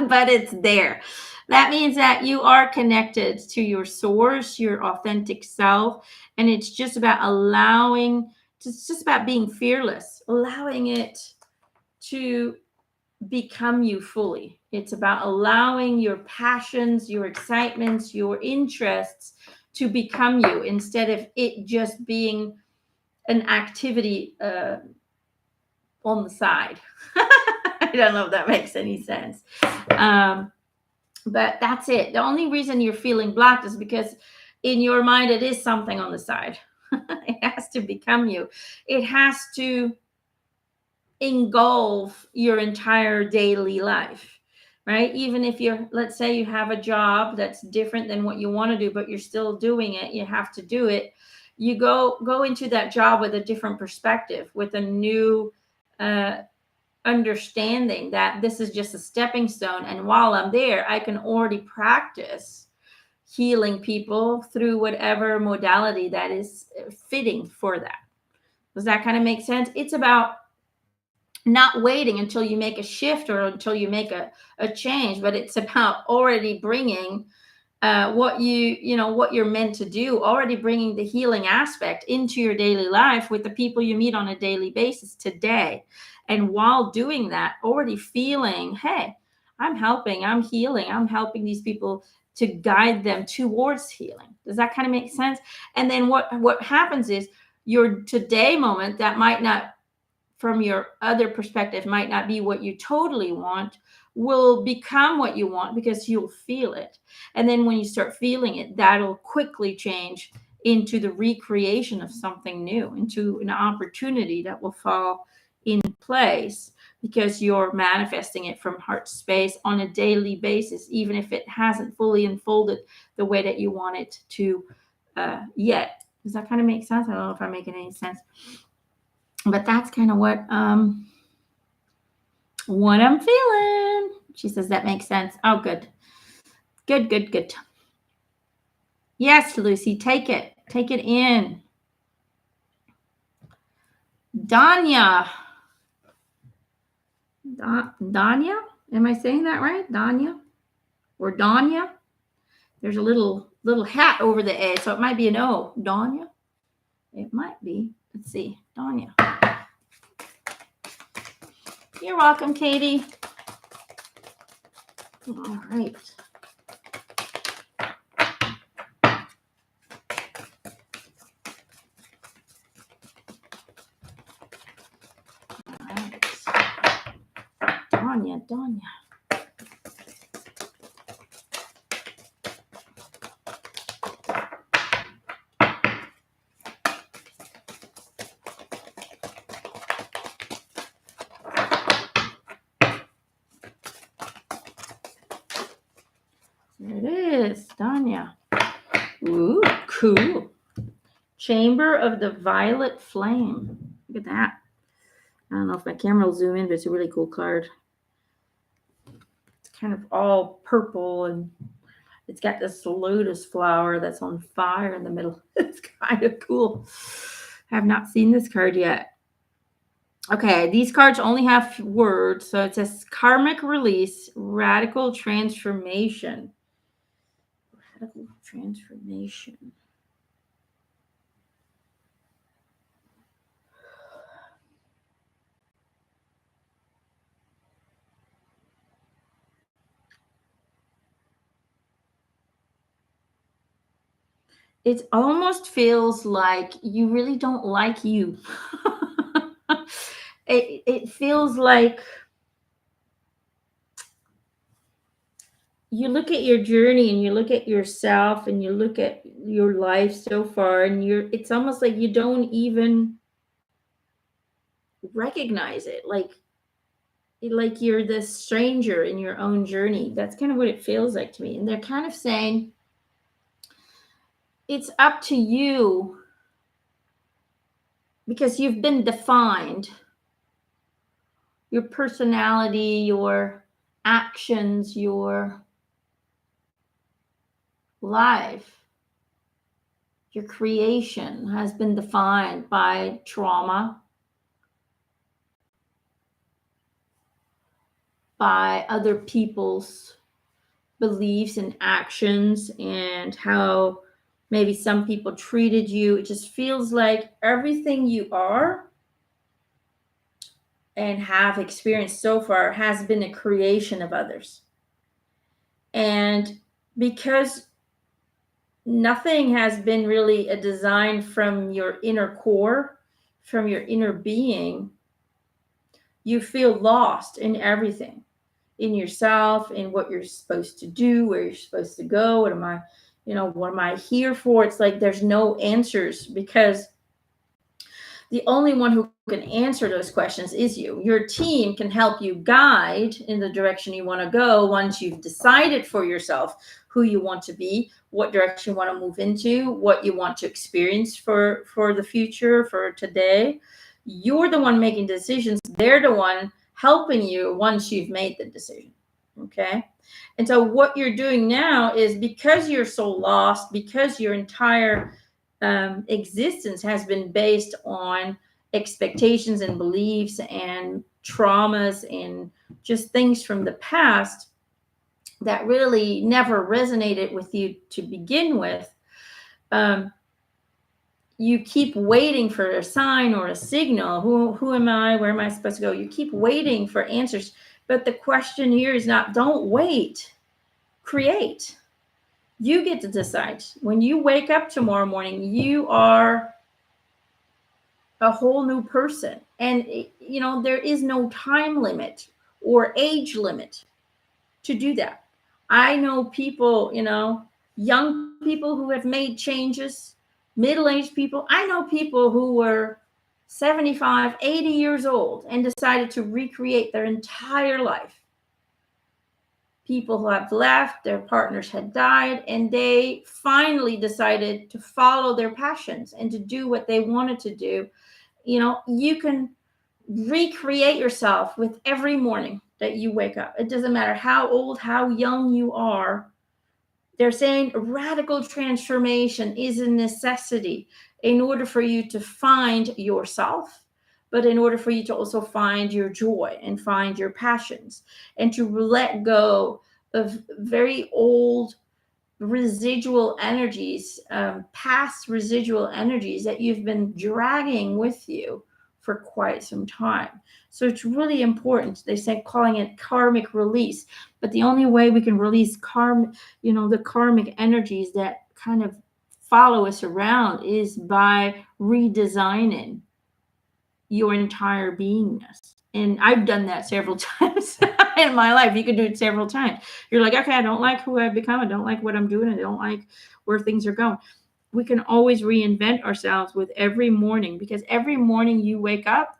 but it's there. That means that you are connected to your source, your authentic self, and it's just about it's just about being fearless, allowing it to become you fully. It's about allowing your passions, your excitements, your interests to become you, instead of it just being an activity on the side. I don't know if that makes any sense. But that's it. The only reason you're feeling blocked is because in your mind, it is something on the side. It has to become you. It has to engulf your entire daily life, right? Even if let's say you have a job that's different than what you want to do, but you're still doing it, you have to do it. You go into that job with a different perspective, with a new understanding that this is just a stepping stone. And while I'm there, I can already practice healing people through whatever modality that is fitting for that. Does that kind of make sense? It's about not waiting until you make a shift or until you make a change, but it's about already bringing what you're meant to do, already bringing the healing aspect into your daily life with the people you meet on a daily basis today. And while doing that, already feeling, hey, I'm helping, I'm healing, I'm helping these people to guide them towards healing. Does that kind of make sense? And then what happens is your today moment that might not from your other perspective might not be what you totally want, will become what you want because you'll feel it. And then when you start feeling it, that'll quickly change into the recreation of something new, into an opportunity that will fall in place because you're manifesting it from heart space on a daily basis, even if it hasn't fully unfolded the way that you want it to yet. Does that kind of make sense? I don't know if I'm making any sense, but that's kind of what I'm feeling. She says that makes sense. Oh, good. Good. Yes, Lucy, take it in. Dânya. Dânya? Am I saying that right? Dânya or Donya? There's a little hat over the A, so it might be an O. Donya? It might be. Let's see. Donya. You're welcome, Katie. All right. Donya. There it is, Dânya. Ooh, cool. Chamber of the Violet Flame. Look at that. I don't know if my camera will zoom in, but it's a really cool card. It's kind of all purple, and it's got this lotus flower that's on fire in the middle. It's kind of cool. I have not seen this card yet. Okay, these cards only have words. So it says karmic release, radical transformation. Radical transformation. It almost feels like you really don't like you. It feels like you look at your journey and you look at yourself and you look at your life so far, and it's almost like you don't even recognize it. Like you're this stranger in your own journey. That's kind of what it feels like to me. And they're kind of saying it's up to you because you've been defined. Your personality, your actions, your life, your creation has been defined by trauma, by other people's beliefs and actions, and how maybe some people treated you. It just feels like everything you are and have experienced so far has been a creation of others. And because nothing has been really a design from your inner core, from your inner being, you feel lost in everything, in yourself, in what you're supposed to do, where you're supposed to go. What am I here for? It's like there's no answers, because the only one who can answer those questions is you. Your team can help you guide in the direction you want to go once you've decided for yourself who you want to be, what direction you want to move into, what you want to experience for the future, for today. You're the one making decisions. They're the one helping you once you've made the decision. Okay. And so what you're doing now is, because you're so lost, because your entire existence has been based on expectations and beliefs and traumas and just things from the past that really never resonated with you to begin with, you keep waiting for a sign or a signal. Who am I? Where am I supposed to go? You keep waiting for answers. But the question here is not, don't wait, create. You get to decide. When you wake up tomorrow morning, you are a whole new person. And, there is no time limit or age limit to do that. I know people, young people who have made changes, middle-aged people. I know people who were 75, 80 years old and decided to recreate their entire life. People who have left, their partners had died, and they finally decided to follow their passions and to do what they wanted to do. You can recreate yourself with every morning that you wake up. It doesn't matter how old, how young you are. They're saying radical transformation is a necessity in order for you to find yourself, but in order for you to also find your joy and find your passions, and to let go of very old residual energies, past residual energies that you've been dragging with you for quite some time. So it's really important. They say calling it karmic release, but the only way we can release the karmic energies that kind of follow us around is by redesigning your entire beingness. And I've done that several times in my life. You can do it several times. You're like, okay, I don't like who I've become. I don't like what I'm doing. I don't like where things are going. We can always reinvent ourselves with every morning, because every morning you wake up,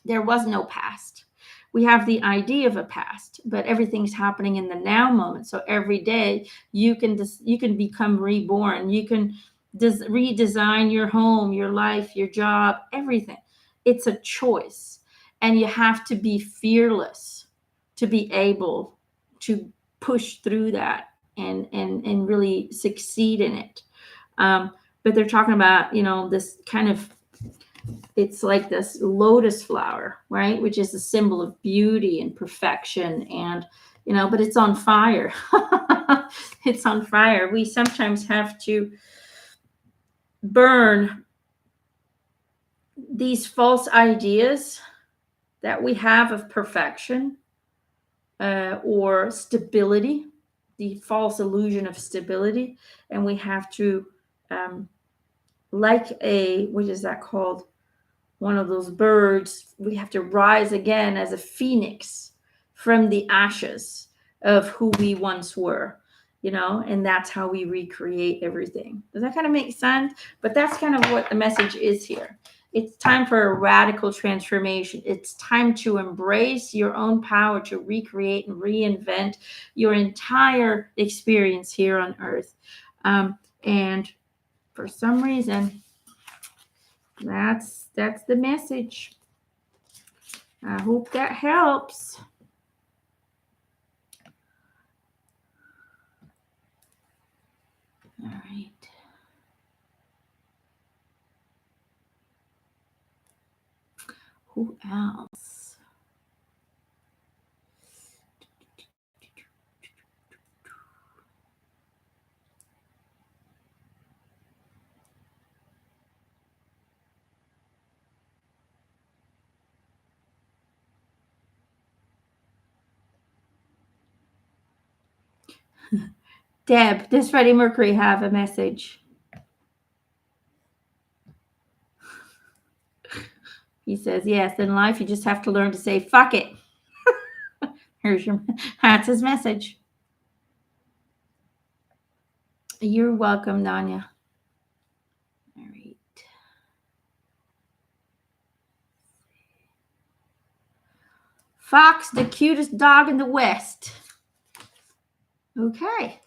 there was no past. We have the idea of a past, but everything's happening in the now moment. So every day you can become reborn. You can redesign your home, your life, your job, everything. It's a choice, and you have to be fearless to be able to push through that and really succeed in it. But they're talking about, this kind of, it's like this lotus flower, right? Which is a symbol of beauty and perfection. And, but it's on fire. It's on fire. We sometimes have to burn these false ideas that we have of perfection, or stability, the false illusion of stability. And we have to, what is that called? One of those birds, we have to rise again as a phoenix from the ashes of who we once were, and that's how we recreate everything. Does that kind of make sense? But that's kind of what the message is here. It's time for a radical transformation. It's time to embrace your own power to recreate and reinvent your entire experience here on Earth. And for some reason, that's the message. I hope that helps. All right. Who else? Deb, does Freddie Mercury have a message? He says, yes, in life you just have to learn to say, fuck it. That's his message. You're welcome, Dânya. All right. Fox, the cutest dog in the West. Okay.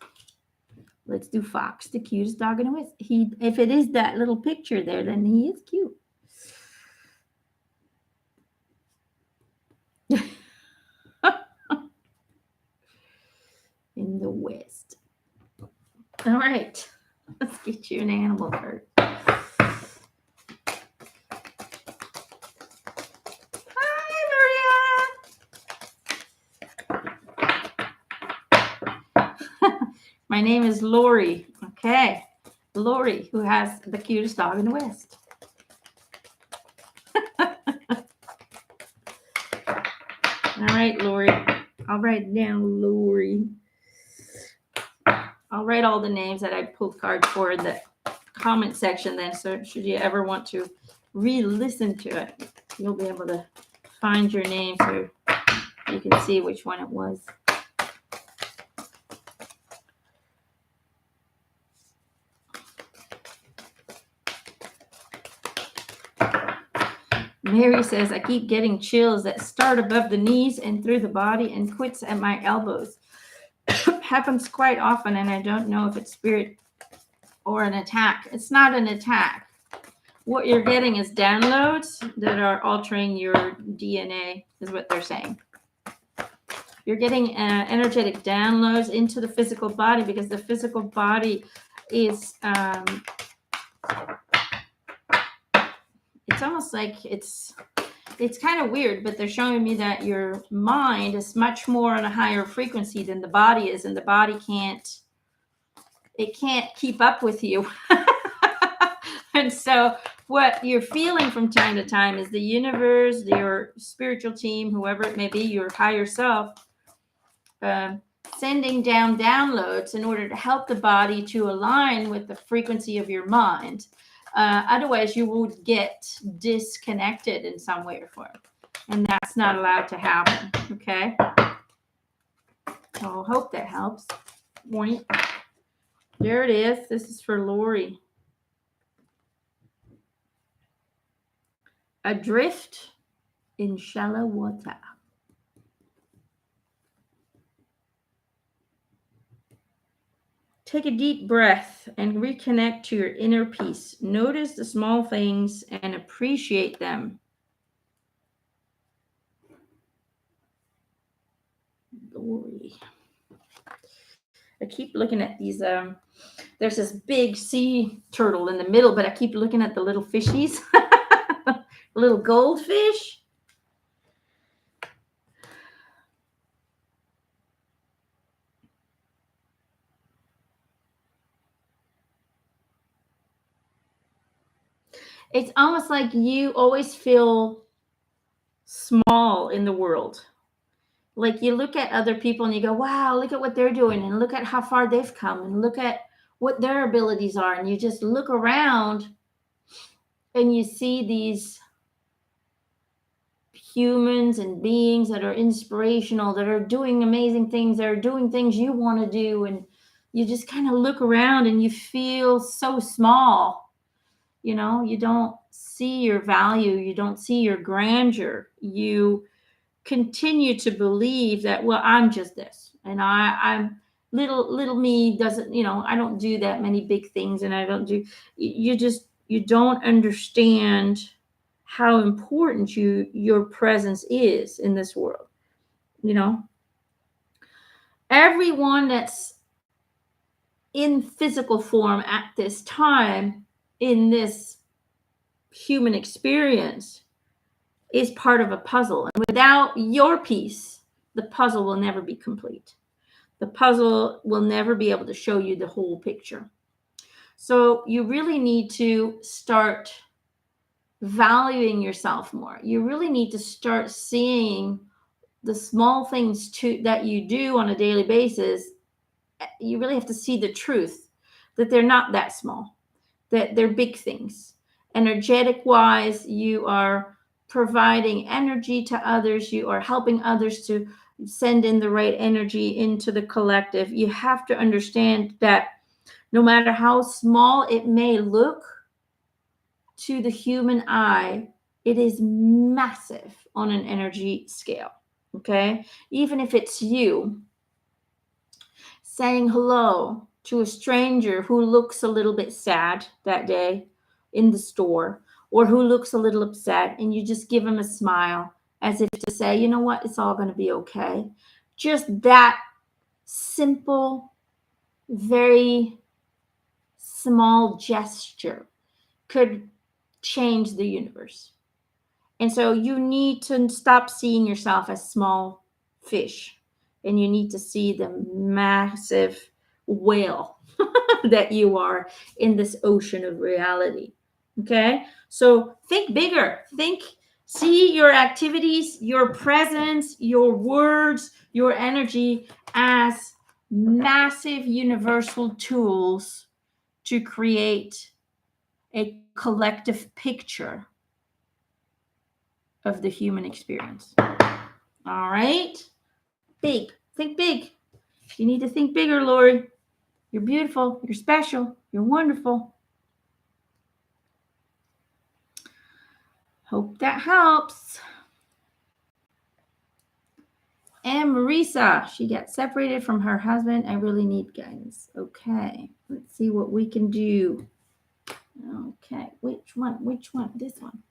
Let's do Fox, the cutest dog in the West. If it is that little picture there, then he is cute. In the West. All right. Let's get you an animal card. Hi, Maria. My name is Lorrie. Okay. Lorrie, who has the cutest dog in the West. All right, Lorrie. I'll write down Lorrie. I'll write all the names that I pulled cards for in the comment section then. So should you ever want to re-listen to it, you'll be able to find your name so you can see which one it was. Mary says, I keep getting chills that start above the knees and through the body and quits at my elbows. Happens quite often, and I don't know if it's spirit or an attack. It's not an attack. What you're getting is downloads that are altering your DNA, is what they're saying. You're getting energetic downloads into the physical body because the physical body is, it's almost like it's kind of weird, but they're showing me that your mind is much more on a higher frequency than the body is, and the body can't keep up with you. And so what you're feeling from time to time is the universe, your spiritual team, whoever it may be, your higher self, sending down downloads in order to help the body to align with the frequency of your mind. Otherwise, you would get disconnected in some way or form. And that's not allowed to happen, okay? So I hope that helps. There it is. This is for Lorrie. Adrift in shallow water. Take a deep breath and reconnect to your inner peace. Notice the small things and appreciate them. Lorrie. I keep looking at these. There's this big sea turtle in the middle, but I keep looking at the little fishies. Little goldfish. It's almost like you always feel small in the world. Like you look at other people and you go, wow, look at what they're doing and look at how far they've come and look at what their abilities are. And you just look around and you see these humans and beings that are inspirational, that are doing amazing things, that are doing things you want to do. And you just kind of look around and you feel so small. You know, you don't see your value. You don't see your grandeur. You continue to believe that, well, I'm just this. And I'm little me doesn't, I don't do that many big things. And I don't do, you don't understand how important your presence is in this world. Everyone that's in physical form at this time in this human experience is part of a puzzle. And without your piece, the puzzle will never be complete. The puzzle will never be able to show you the whole picture. So you really need to start valuing yourself more. You really need to start seeing the small things that you do on a daily basis. You really have to see the truth that they're not that small, that they're big things. Energetic wise, you are providing energy to others. You are helping others to send in the right energy into the collective. You have to understand that no matter how small it may look to the human eye, it is massive on an energy scale. Okay? Even if it's you saying hello to a stranger who looks a little bit sad that day in the store, or who looks a little upset, and you just give them a smile as if to say, you know what, it's all going to be okay. Just that simple, very small gesture could change the universe. And so you need to stop seeing yourself as small fish, and you need to see the massive whale that you are in this ocean of reality. Okay? So think bigger. See your activities, your presence, your words, your energy as massive universal tools to create a collective picture of the human experience. All right? Big. Think big. You need to think bigger, Lorrie. You're beautiful. You're special. You're wonderful. Hope that helps. And Marisa, she got separated from her husband. I really need guidance. Okay, let's see what we can do. Okay, which one? This one.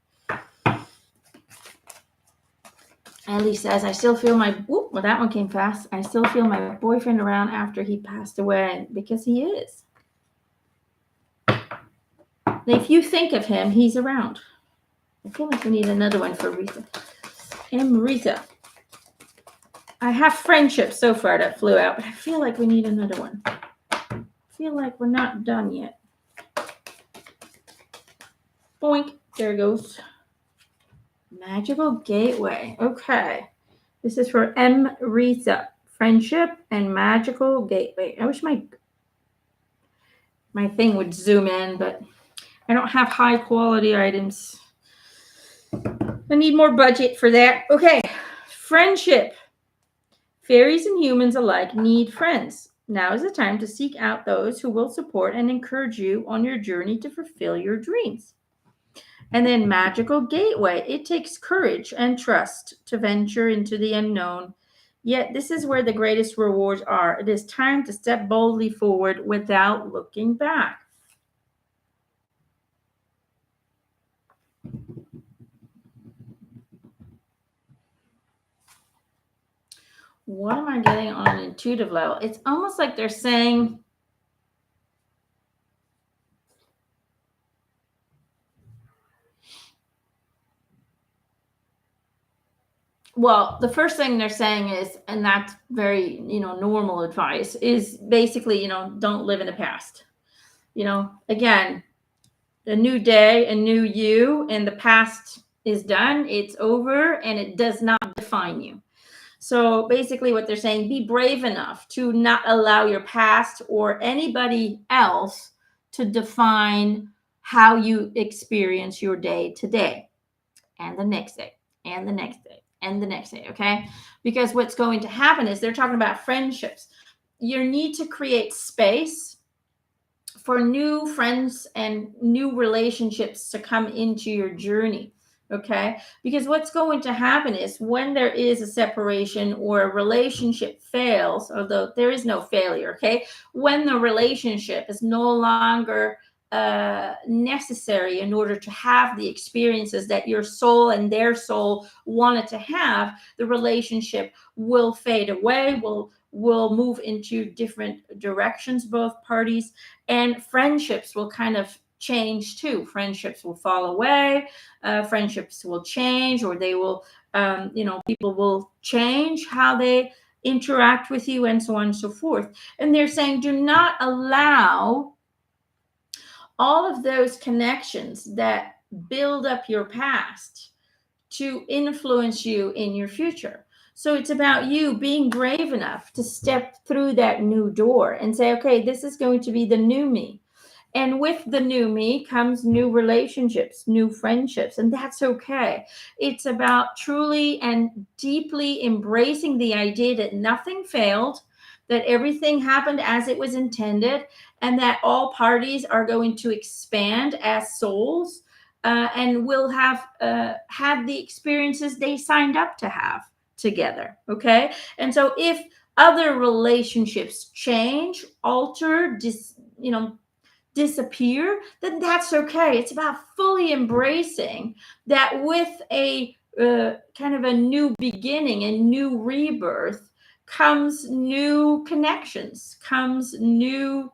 Ellie says, I still feel well, that one came fast. I still feel my boyfriend around after he passed away, because he is. If you think of him, he's around. I feel like we need another one for Risa. And Marisa. I have friendships so far that flew out, but I feel like we need another one. I feel like we're not done yet. Boink. There it goes. Magical Gateway. Okay. This is for Risa. Friendship and Magical Gateway. I wish my thing would zoom in, but I don't have high quality items. I need more budget for that. Okay. Friendship. Fairies and humans alike need friends. Now is the time to seek out those who will support and encourage you on your journey to fulfill your dreams. And then Magical Gateway. It takes courage and trust to venture into the unknown. Yet this is where the greatest rewards are. It is time to step boldly forward without looking back. What am I getting on an intuitive level? It's almost like they're saying, well, the first thing they're saying is, and that's very, normal advice, is basically, don't live in the past. Again, a new day, a new you, and the past is done. It's over, and it does not define you. So basically what they're saying, be brave enough to not allow your past or anybody else to define how you experience your day today and the next day and the next day and the next day, okay? Because what's going to happen is they're talking about friendships. You need to create space for new friends and new relationships to come into your journey. Okay, because what's going to happen is when there is a separation or a relationship fails, although there is no failure, okay, when the relationship is no longer necessary in order to have the experiences that your soul and their soul wanted to have, the relationship will fade away, will move into different directions, both parties, and friendships will kind of change too. Friendships will fall away, friendships will change, or they will, people will change how they interact with you, and so on and so forth. And they're saying, do not allow all of those connections that build up your past to influence you in your future. So it's about you being brave enough to step through that new door and say, okay, this is going to be the new me. And with the new me comes new relationships, new friendships, and that's okay. It's about truly and deeply embracing the idea that nothing failed, that everything happened as it was intended, and that all parties are going to expand as souls and will have had the experiences they signed up to have together, okay? And so if other relationships change, alter, disappear, then that's okay. It's about fully embracing that with a kind of a new beginning and new rebirth comes new connections, comes new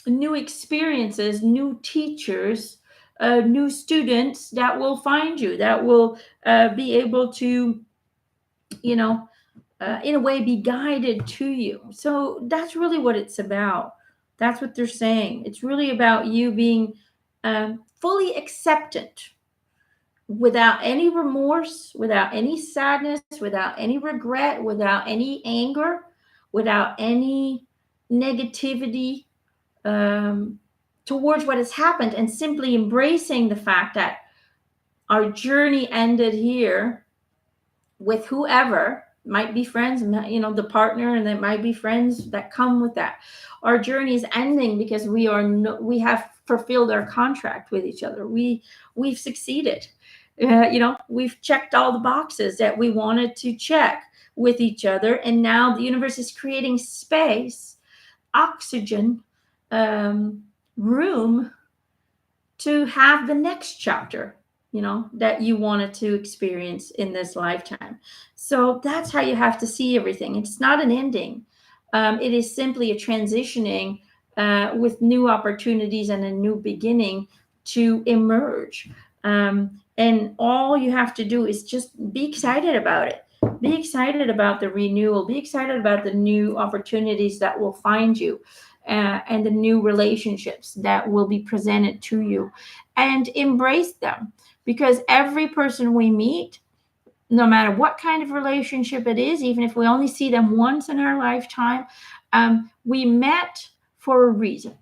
new experiences, new teachers, new students that will find you, that will be able to, in a way, be guided to you. So that's really what it's about. That's what they're saying. It's really about you being fully acceptant, without any remorse, without any sadness, without any regret, without any anger, without any negativity towards what has happened, and simply embracing the fact that Our journey ended here with whoever, might be friends, the partner, and there might be friends that come with that. Our journey is ending because we have fulfilled our contract with each other. We've succeeded. We've checked all the boxes that we wanted to check with each other, and now the universe is creating space, oxygen, room to have the next chapter, that you wanted to experience in this lifetime. So that's how you have to see everything. It's not an ending. It is simply a transitioning with new opportunities and a new beginning to emerge. And all you have to do is just be excited about it. Be excited about the renewal. Be excited about the new opportunities that will find you, and the new relationships that will be presented to you, and embrace them. Because every person we meet, no matter what kind of relationship it is, even if we only see them once in our lifetime, we met for a reason.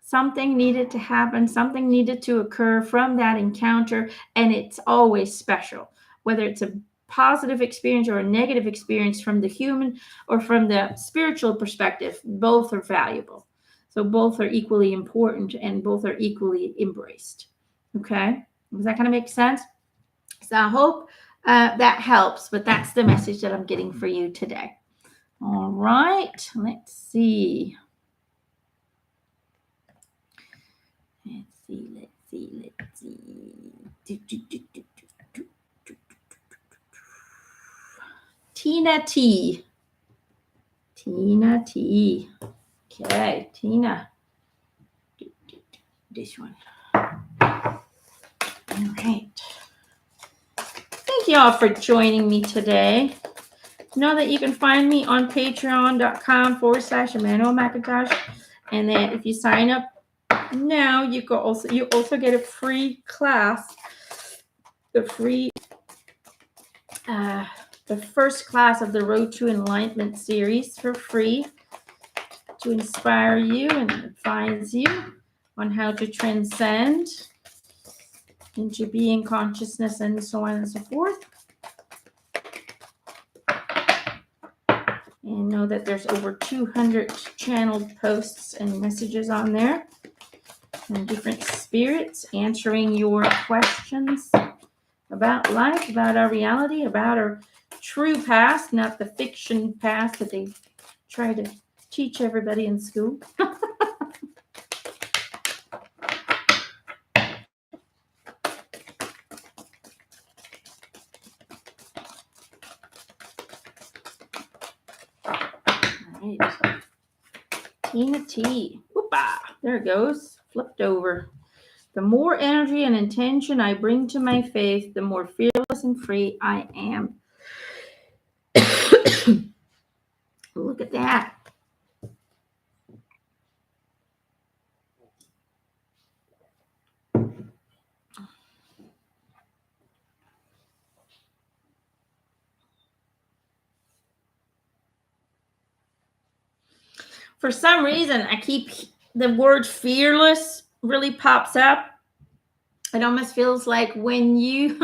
Something needed to happen, something needed to occur from that encounter, and it's always special, whether it's a positive experience or a negative experience from the human or from the spiritual perspective. Both are valuable. So both are equally important and both are equally embraced. Okay? Does that kind of make sense? So I hope that helps, but that's the message that I'm getting for you today. All right, let's see. Let's see. Tina T. Okay, Tina. This one. All right. Thank you all for joining me today. Know that you can find me on patreon.com/Emanuelle McIntosh. And then if you sign up now, you also get a free class, the first class of the Road to Enlightenment series for free, to inspire you and advise you on how to transcend into being consciousness, and so on and so forth. And know that there's over 200 channeled posts and messages on there from different spirits answering your questions about life, about our reality, about our true past, not the fiction past that they try to teach everybody in school. All right. Tina T. Whoopah. There it goes. Flipped over. The more energy and intention I bring to my faith, the more fearless and free I am. Look at that. For some reason, the word fearless really pops up. It almost feels like when you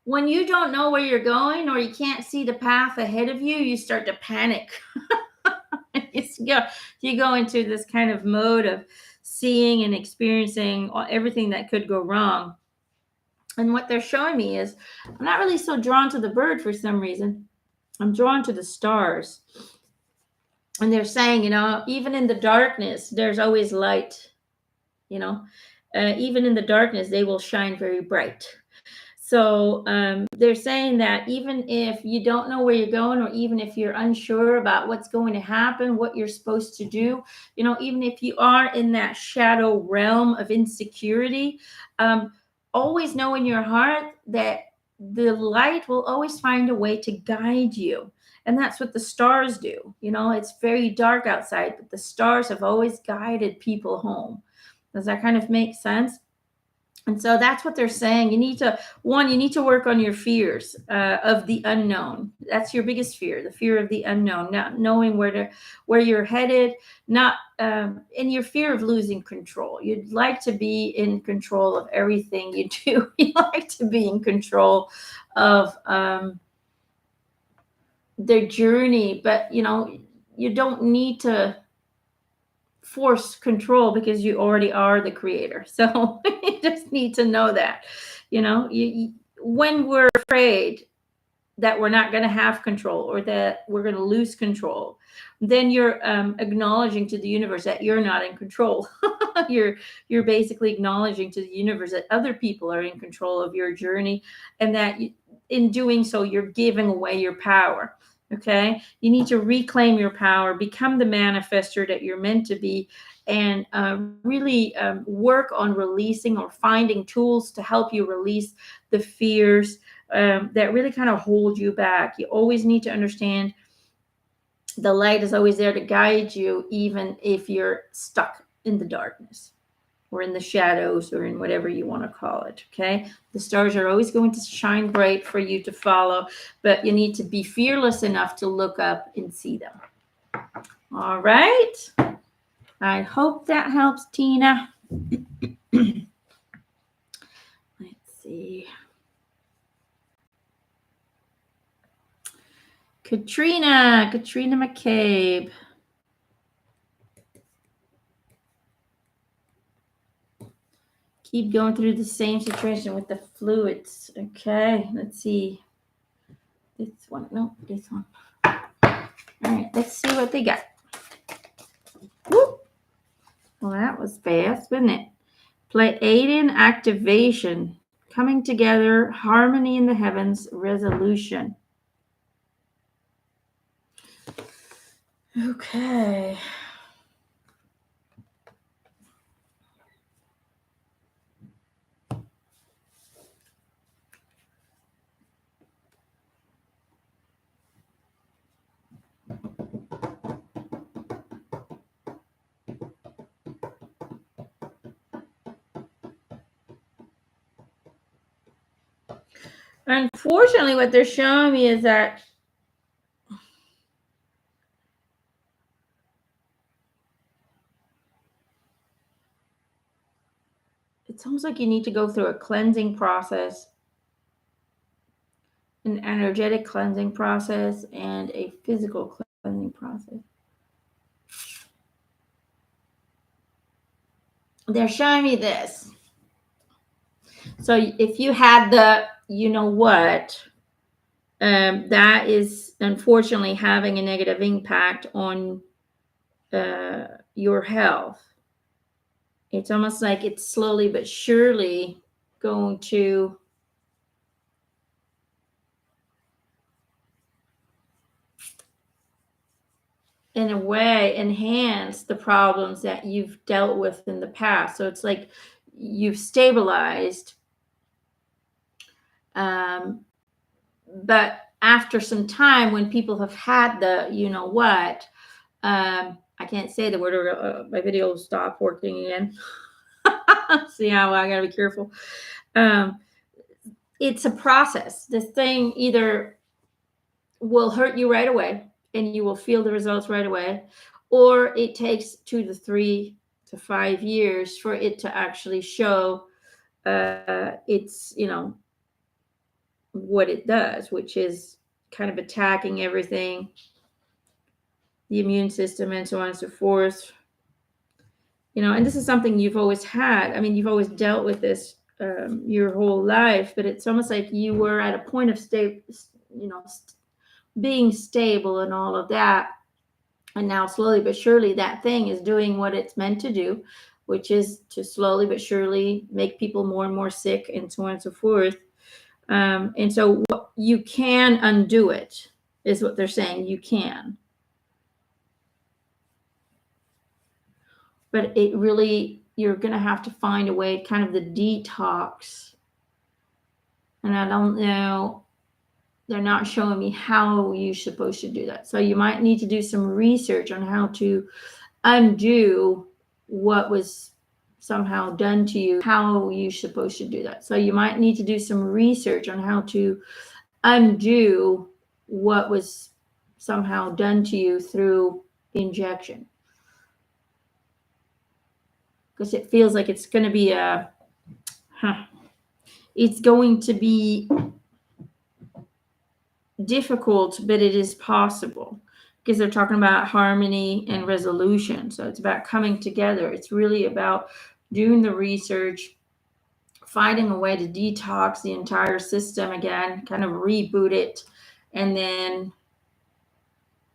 don't know where you're going, or you can't see the path ahead of you, you start to panic. You go into this kind of mode of seeing and experiencing everything that could go wrong. And what they're showing me is, I'm not really so drawn to the bird for some reason. I'm drawn to the stars. And they're saying, even in the darkness, there's always light. Even in the darkness, they will shine very bright. So they're saying that even if you don't know where you're going, or even if you're unsure about what's going to happen, what you're supposed to do, even if you are in that shadow realm of insecurity, always know in your heart that the light will always find a way to guide you. And that's what the stars do. It's very dark outside, but the stars have always guided people home. Does that kind of make sense? And so that's what they're saying. You need to work on your fears of the unknown. That's your biggest fear, the fear of the unknown, not knowing where you're headed, not and your fear of losing control. You'd like to be in control of everything you do. You like to be in control of their journey, but you don't need to force control because you already are the creator. So you just need to know that, when we're afraid that we're not going to have control or that we're going to lose control, then you're acknowledging to the universe that you're not in control. you're basically acknowledging to the universe that other people are in control of your journey, and that in doing so, you're giving away your power. Okay, you need to reclaim your power, become the manifester that you're meant to be, and really work on releasing or finding tools to help you release the fears that really kind of hold you back. You always need to understand the light is always there to guide you, even if you're stuck in the darkness or in the shadows or in whatever you want to call it. Okay, the stars are always going to shine bright for you to follow, but you need to be fearless enough to look up and see them. All right, I hope that helps, Tina. Let's see. Katrina McCabe. Keep going through the same situation with the fluids. Okay, let's see. This one, no, this one. All right, let's see what they got. Woo! Well, that was fast, wasn't it? Pleiadian activation, coming together, harmony in the heavens, resolution. Okay. Unfortunately, what they're showing me is that it's almost like you need to go through a cleansing process, an energetic cleansing process, and a physical cleansing process. They're showing me this. So if you had the, that is unfortunately having a negative impact on your health. It's almost like it's slowly but surely going to in a way enhance the problems that you've dealt with in the past. So it's like you've stabilized, but after some time, when people have had the I can't say the word or my video will stop working again. See how I gotta be careful. It's a process. This thing either will hurt you right away and you will feel the results right away, or it takes 2 to 3 to 5 years for it to actually show it's what it does, which is kind of attacking everything, the immune system and so on and so forth. And this is something you've always had. I mean, you've always dealt with this your whole life, but it's almost like you were at a point of being stable and all of that. And now slowly but surely that thing is doing what it's meant to do, which is to slowly but surely make people more and more sick and so on and so forth. And so you can undo it, is what they're saying. You can. But it really, you're going to have to find a way, kind of the detox. And I don't know, they're not showing me how you're supposed to do that. So you might need to do some research on how to undo what was somehow done to you, how you're supposed to do that. So you might need to do some research on how to undo what was somehow done to you through injection. Because it feels like it's going to be it's going to be difficult, but it is possible, because they're talking about harmony and resolution. So it's about coming together. It's really about doing the research, finding a way to detox the entire system again, kind of reboot it, and then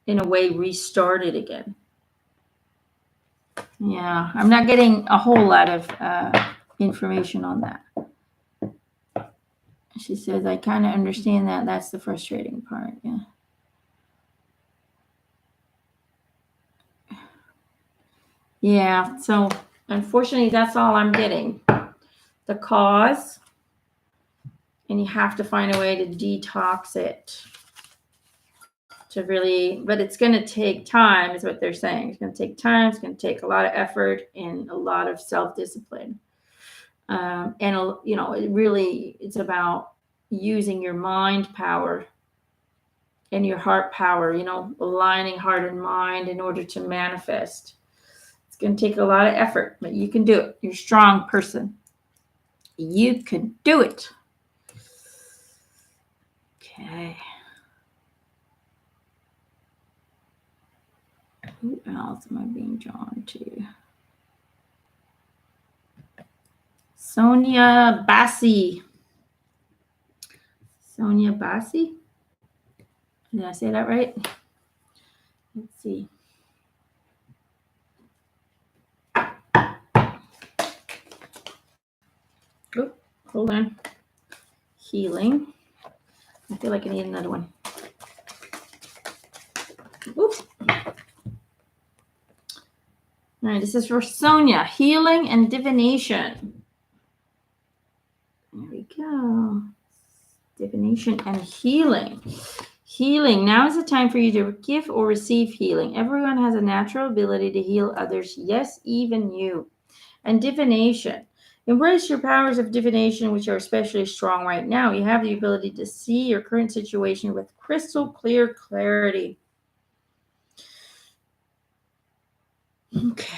in a way restart it again. Yeah, I'm not getting a whole lot of information on that. She says, I kind of understand that. That's the frustrating part. Yeah. Yeah. So unfortunately, that's all I'm getting. The cause. And you have to find a way to detox it. To really, but it's going to take time, is what they're saying. It's going to take time. It's going to take a lot of effort and a lot of self-discipline. And, you know, it's about using your mind power and your heart power, you know, aligning heart and mind in order to manifest. It's going to take a lot of effort, but you can do it. You're a strong person. You can do it. Okay. Who else am I being drawn to? Sonia Bassi. Sonia Bassi? Did I say that right? Let's see. Oh, hold on. Healing. I feel like I need another one. Oops. All right, this is for Sonia. Healing and divination. There we go. Divination and healing. Healing. Now is the time for you to give or receive healing. Everyone has a natural ability to heal others. Yes, even you. And divination. Embrace your powers of divination, which are especially strong right now. You have the ability to see your current situation with crystal clear clarity. Okay.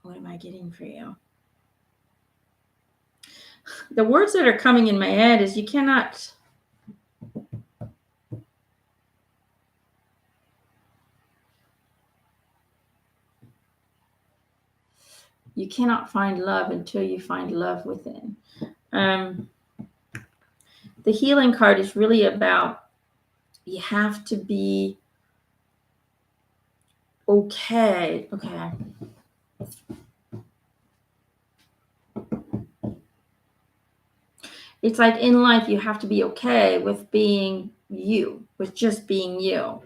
What am I getting for you? The words that are coming in my head is you cannot find love until you find love within. The healing card is really about you have to be okay. Okay. It's like in life, you have to be okay with being you, with just being you.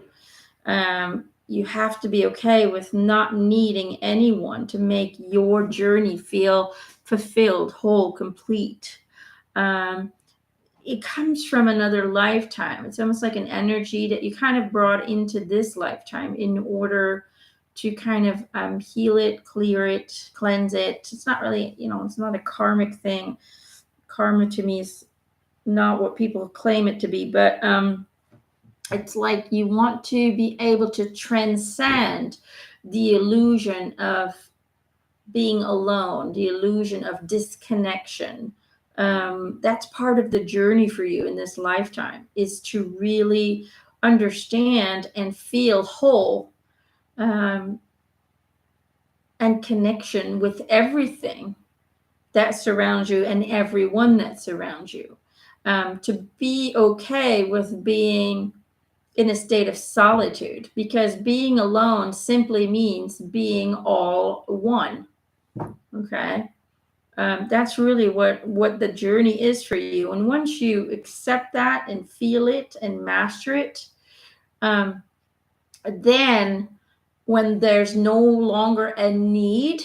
You have to be okay with not needing anyone to make your journey feel fulfilled, whole, complete. It comes from another lifetime. It's almost like an energy that you kind of brought into this lifetime in order to kind of heal it, clear it, cleanse it. It's not really, you know, it's not a karmic thing. Karma to me is not what people claim it to be, but it's like you want to be able to transcend the illusion of being alone, the illusion of disconnection. That's part of the journey for you in this lifetime, is to really understand and feel whole and connection with everything that surrounds you and everyone that surrounds you. To be okay with being in a state of solitude, because being alone simply means being all one. Okay. That's really what the journey is for you. And once you accept that and feel it and master it, then when there's no longer a need,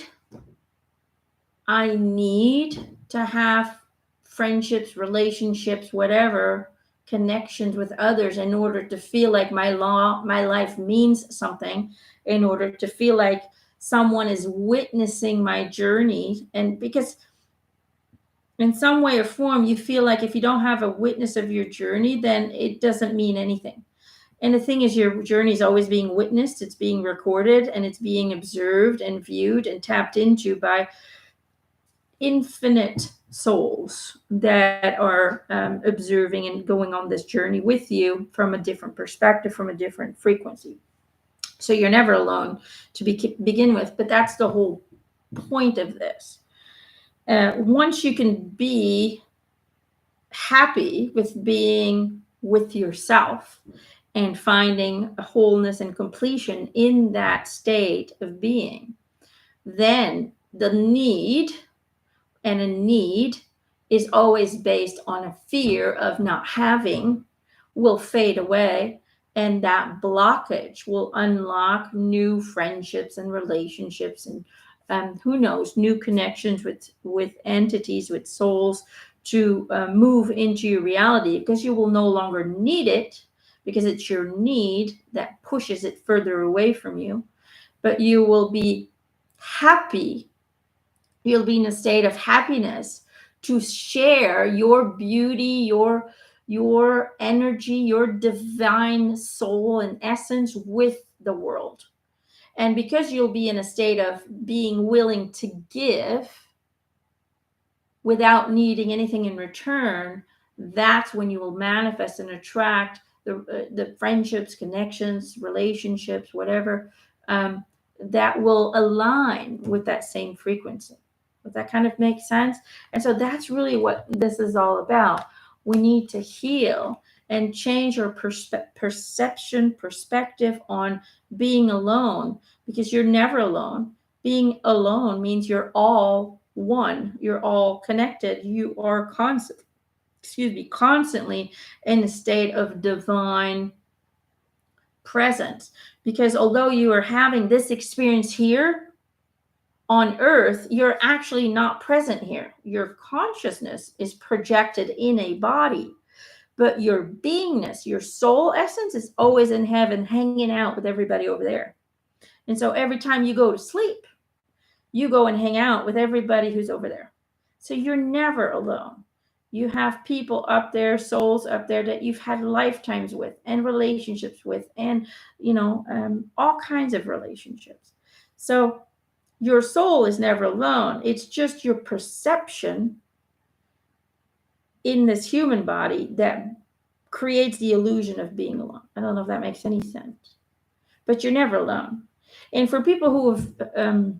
I need to have friendships, relationships, whatever, connections with others in order to feel like my life means something, in order to feel like someone is witnessing my journey. And because in some way or form, you feel like if you don't have a witness of your journey, then it doesn't mean anything. And the thing is, your journey is always being witnessed, it's being recorded, and it's being observed and viewed and tapped into by infinite souls that are observing and going on this journey with you from a different perspective, from a different frequency. So you're never alone to begin with, but that's the whole point of this. Once you can be happy with being with yourself and finding a wholeness and completion in that state of being, then the need, and a need is always based on a fear of not having, will fade away. And that blockage will unlock new friendships and relationships, and who knows, new connections with entities, with souls, to move into your reality, because you will no longer need it, because it's your need that pushes it further away from you. But you will be happy. You'll be in a state of happiness to share your beauty, your energy, your divine soul and essence with the world. And because you'll be in a state of being willing to give without needing anything in return, that's when you will manifest and attract the friendships, connections, relationships, whatever, that will align with that same frequency. Does that kind of make sense? And so that's really what this is all about. We need to heal and change our perspective on being alone, because you're never alone. Being alone means you're all one. You're all connected. You are constantly in a state of divine presence. Because although you are having this experience here on earth, you're actually not present here. Your consciousness is projected in a body, but your beingness, your soul essence, is always in heaven, hanging out with everybody over there. And so every time you go to sleep, you go and hang out with everybody who's over there. So you're never alone. You have people up there, souls up there that you've had lifetimes with, and relationships with, and all kinds of relationships. So your soul is never alone. It's just your perception in this human body that creates the illusion of being alone. I don't know if that makes any sense, but you're never alone. And for people who have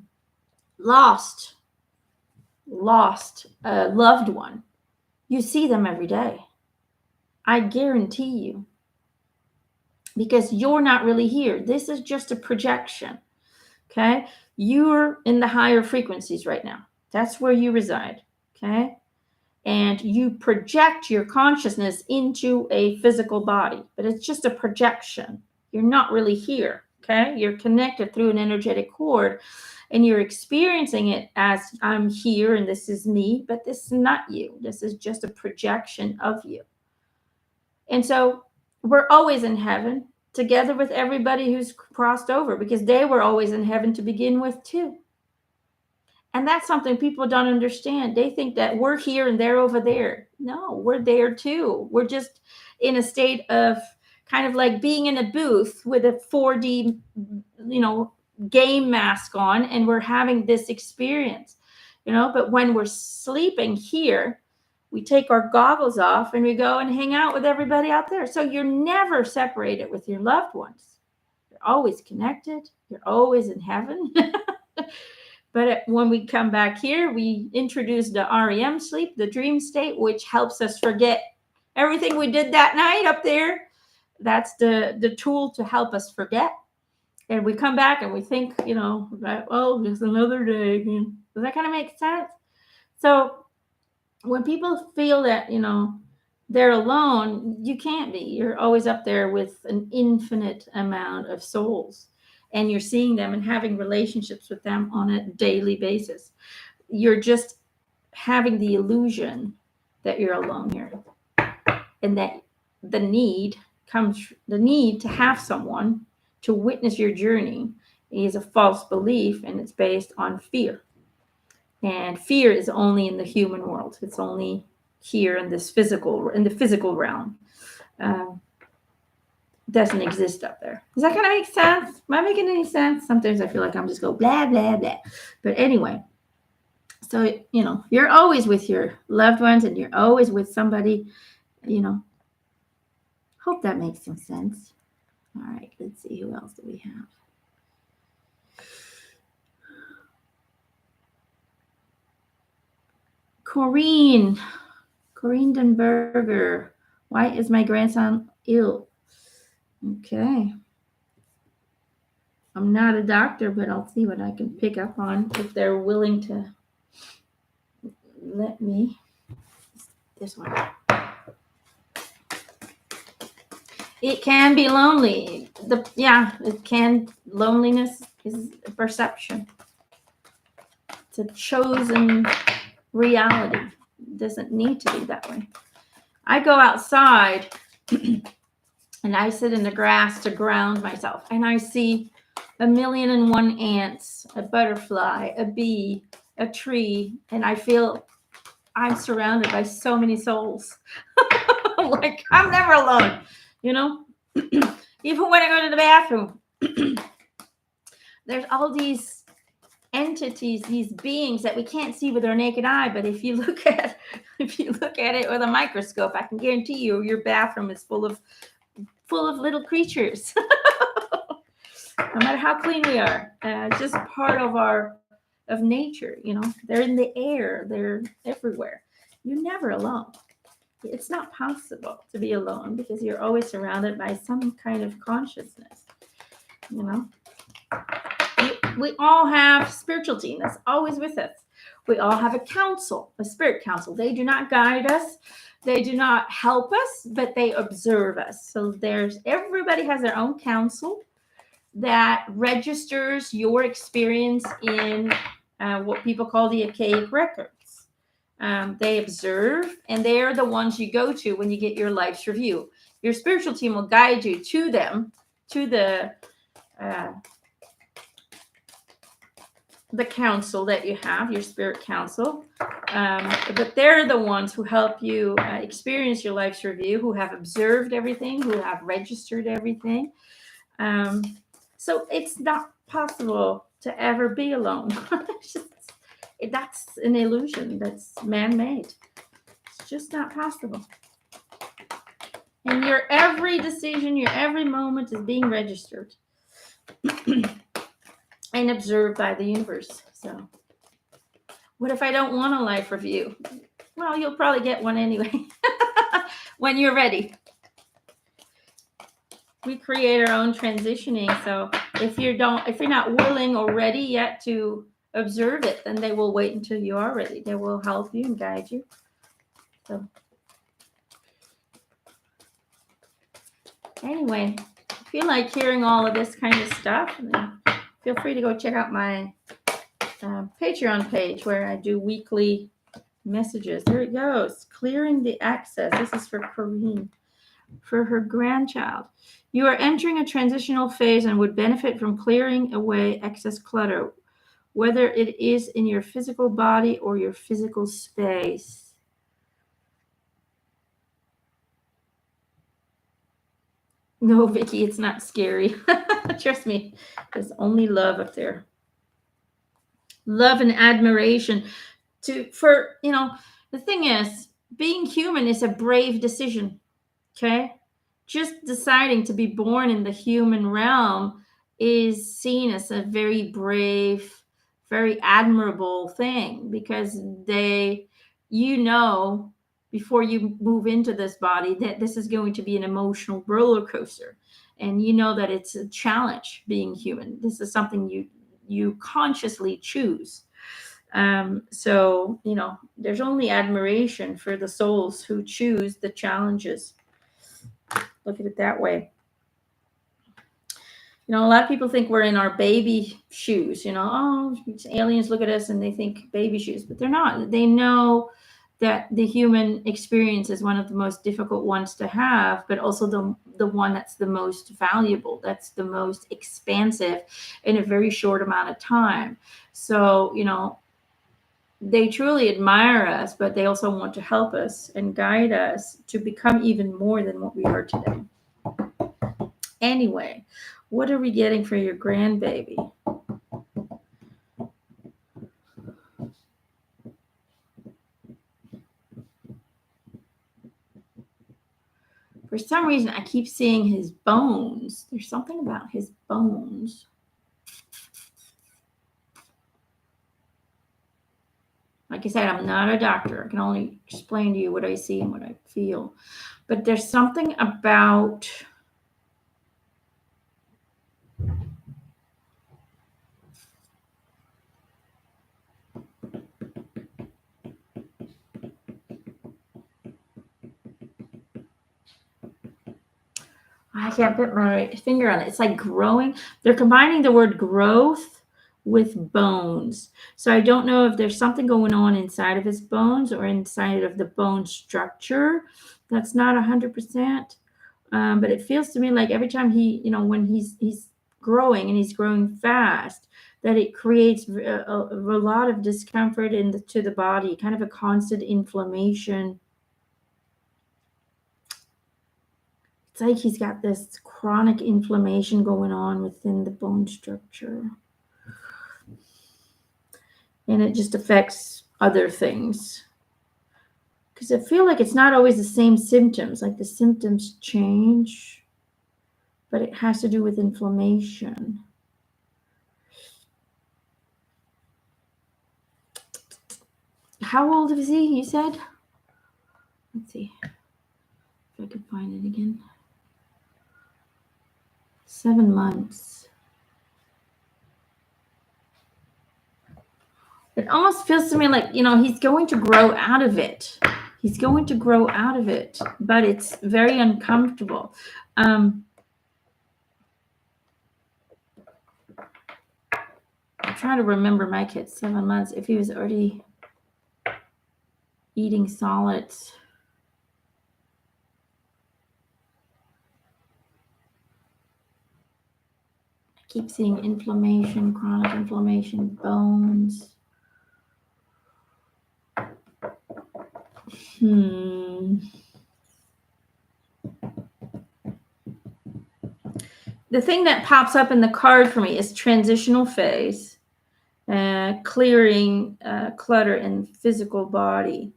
lost a loved one, you see them every day. I guarantee you, because you're not really here. This is just a projection. Okay, you're in the higher frequencies right now. That's where you reside. Okay, and you project your consciousness into a physical body, but it's just a projection. You're not really here. Okay, you're connected through an energetic cord, and you're experiencing it as I'm here and this is me, but this is not you. This is just a projection of you. And so we're always in heaven together with everybody who's crossed over, because they were always in heaven to begin with too. And that's something people don't understand. They think that we're here and they're over there. No, we're there too. We're just in a state of kind of like being in a booth with a 4D, game mask on, and we're having this experience, but when we're sleeping here, we take our goggles off and we go and hang out with everybody out there. So you're never separated with your loved ones. You're always connected. You're always in heaven. But when we come back here, we introduce the REM sleep, the dream state, which helps us forget everything we did that night up there. That's the tool to help us forget. And we come back and we think, just another day again. Does that kind of make sense? So when people feel that, they're alone, you can't be. You're always up there with an infinite amount of souls, and you're seeing them and having relationships with them on a daily basis. You're just having the illusion that you're alone here, and that the need to have someone to witness your journey is a false belief, and it's based on fear. And fear is only in the human world. It's only here in the physical realm. Doesn't exist up there. Is that going to make sense? Am I making any sense? Sometimes I feel like I'm just going blah, blah, blah. But anyway, so, you're always with your loved ones and you're always with somebody, Hope that makes some sense. All right, let's see. Who else do we have? Corine Denberger. Why is my grandson ill? Okay. I'm not a doctor, but I'll see what I can pick up on if they're willing to let me. This one. It can be lonely. Loneliness is a perception. It's a chosen reality. It doesn't need to be that way. I go outside and I sit in the grass to ground myself, and I see 1,000,001 ants, a butterfly, a bee, a tree, and I feel I'm surrounded by so many souls. Like, I'm never alone, Even when I go to the bathroom, there's all these entities, these beings that we can't see with our naked eye, but if you look at it with a microscope, I can guarantee you your bathroom is full of little creatures. No matter how clean we are, it's just part of nature. They're in the air, they're everywhere. You're never alone. It's not possible to be alone because you're always surrounded by some kind of consciousness. We all have spiritual team that's always with us. We all have a council, a spirit council. They do not guide us. They do not help us, but they observe us. So everybody has their own council that registers your experience in what people call the Archaic records. They observe, and they're the ones you go to when you get your life's review. Your spiritual team will guide you to them, to the council that you have, your spirit council. But they're the ones who help you experience your life's review, who have observed everything, who have registered everything. So it's not possible to ever be alone. That's an illusion. That's man-made. It's just not possible. And your every decision, your every moment is being registered and observed by the universe. So what if I don't want a life review? Well, you'll probably get one anyway when you're ready. We create our own transitioning. So if you're not willing or ready yet to observe it, then they will wait until you are ready. They will help you and guide you. So anyway, if you like hearing all of this kind of stuff, then feel free to go check out my Patreon page where I do weekly messages. There it goes. Clearing the access. This is for Corine, for her grandchild. You are entering a transitional phase and would benefit from clearing away excess clutter, whether it is in your physical body or your physical space. No, Vicky, it's not scary. Trust me, there's only love up there. Love and admiration. The thing is, being human is a brave decision, okay? Just deciding to be born in the human realm is seen as a very brave, very admirable thing, because before you move into this body that this is going to be an emotional roller coaster, and that it's a challenge being human. This is something you consciously choose. So there's only admiration for the souls who choose the challenges. Look at it that way. A lot of people think we're in our baby shoes. Aliens look at us and they think baby shoes, but they're not. They know that the human experience is one of the most difficult ones to have, but also the one that's the most valuable, that's the most expansive in a very short amount of time. So, you know, they truly admire us, but they also want to help us and guide us to become even more than what we are today. Anyway, what are we getting for your grandbaby? For some reason, I keep seeing his bones. There's something about his bones. Like I said, I'm not a doctor. I can only explain to you what I see and what I feel. But there's something about I can't put my finger on it. It's like growing. They're combining the word growth with bones. So I don't know if there's something going on inside of his bones or inside of the bone structure. That's not 100%. But it feels to me like every time he, you know, when he's growing and he's growing fast, that it creates a lot of discomfort to the body, kind of a constant inflammation. It's like he's got this chronic inflammation going on within the bone structure. And it just affects other things. Because I feel like it's not always the same symptoms. Like the symptoms change, but it has to do with inflammation. How old is he, you said? Let's see if I can find it again. 7 months. It almost feels to me like, you know, he's going to grow out of it. He's going to grow out of it, but it's very uncomfortable. I'm trying to remember my kid, 7 months, if he was already eating solids. I keep seeing inflammation, chronic inflammation, bones. The thing that pops up in the card for me is transitional phase, clearing clutter in physical body.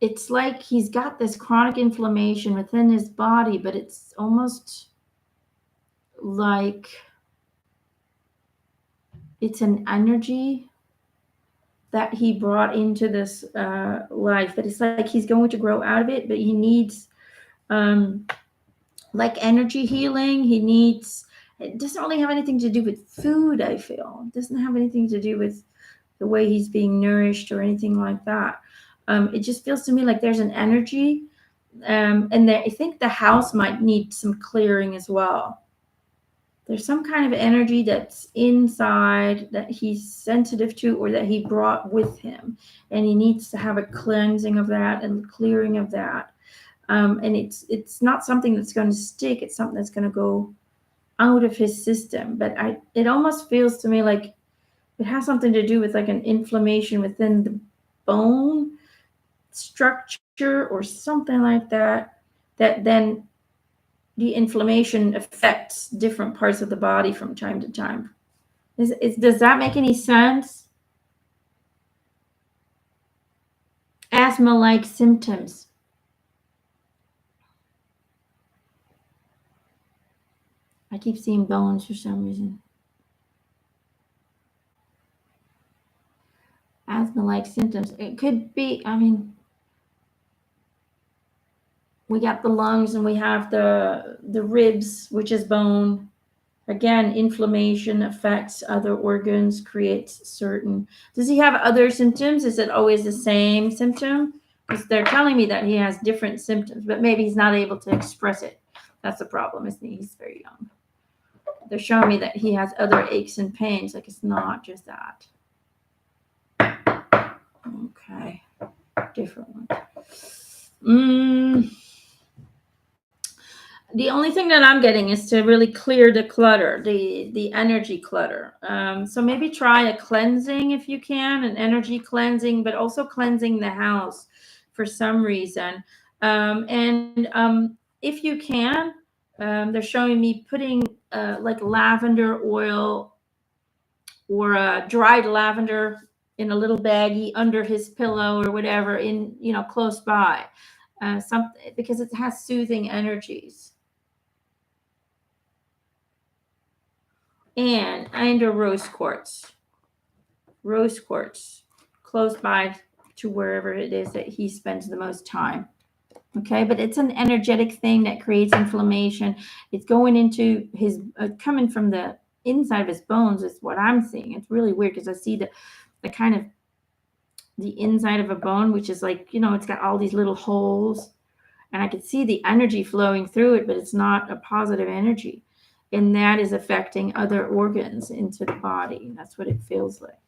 It's like he's got this chronic inflammation within his body, but it's almost like it's an energy that he brought into this life. But it's like he's going to grow out of it, but he needs like energy healing. It doesn't really have anything to do with food, I feel. It doesn't have anything to do with the way he's being nourished or anything like that. It just feels to me like there's an energy, and I think the house might need some clearing as well. There's some kind of energy that's inside that he's sensitive to or that he brought with him, and he needs to have a cleansing of that and clearing of that. And it's not something that's going to stick. It's something that's going to go out of his system. But it almost feels to me like it has something to do with like an inflammation within the bone structure or something like that, that then the inflammation affects different parts of the body from time to time. Does that make any sense? Asthma-like symptoms. I keep seeing bones for some reason. Asthma-like symptoms. It could be, I mean, we got the lungs and we have the ribs, which is bone. Again, inflammation affects other organs, creates certain. Does he have other symptoms? Is it always the same symptom? Because they're telling me that he has different symptoms, but maybe he's not able to express it. That's the problem, isn't he? He's very young. They're showing me that he has other aches and pains. Like it's not just that. Okay. Different one. The only thing that I'm getting is to really clear the clutter, the energy clutter. So maybe try a cleansing if you can, an energy cleansing, but also cleansing the house for some reason. If you can, they're showing me putting like lavender oil or dried lavender in a little baggie under his pillow or whatever, in close by, something, because it has soothing energies. And a rose quartz close by to wherever it is that he spends the most time. Okay, but it's an energetic thing that creates inflammation. It's going into his coming from the inside of his bones is what I'm seeing. It's really weird because I see the kind of the inside of a bone, which is like, it's got all these little holes, and I can see the energy flowing through it, but it's not a positive energy. And that is affecting other organs into the body. That's what it feels like.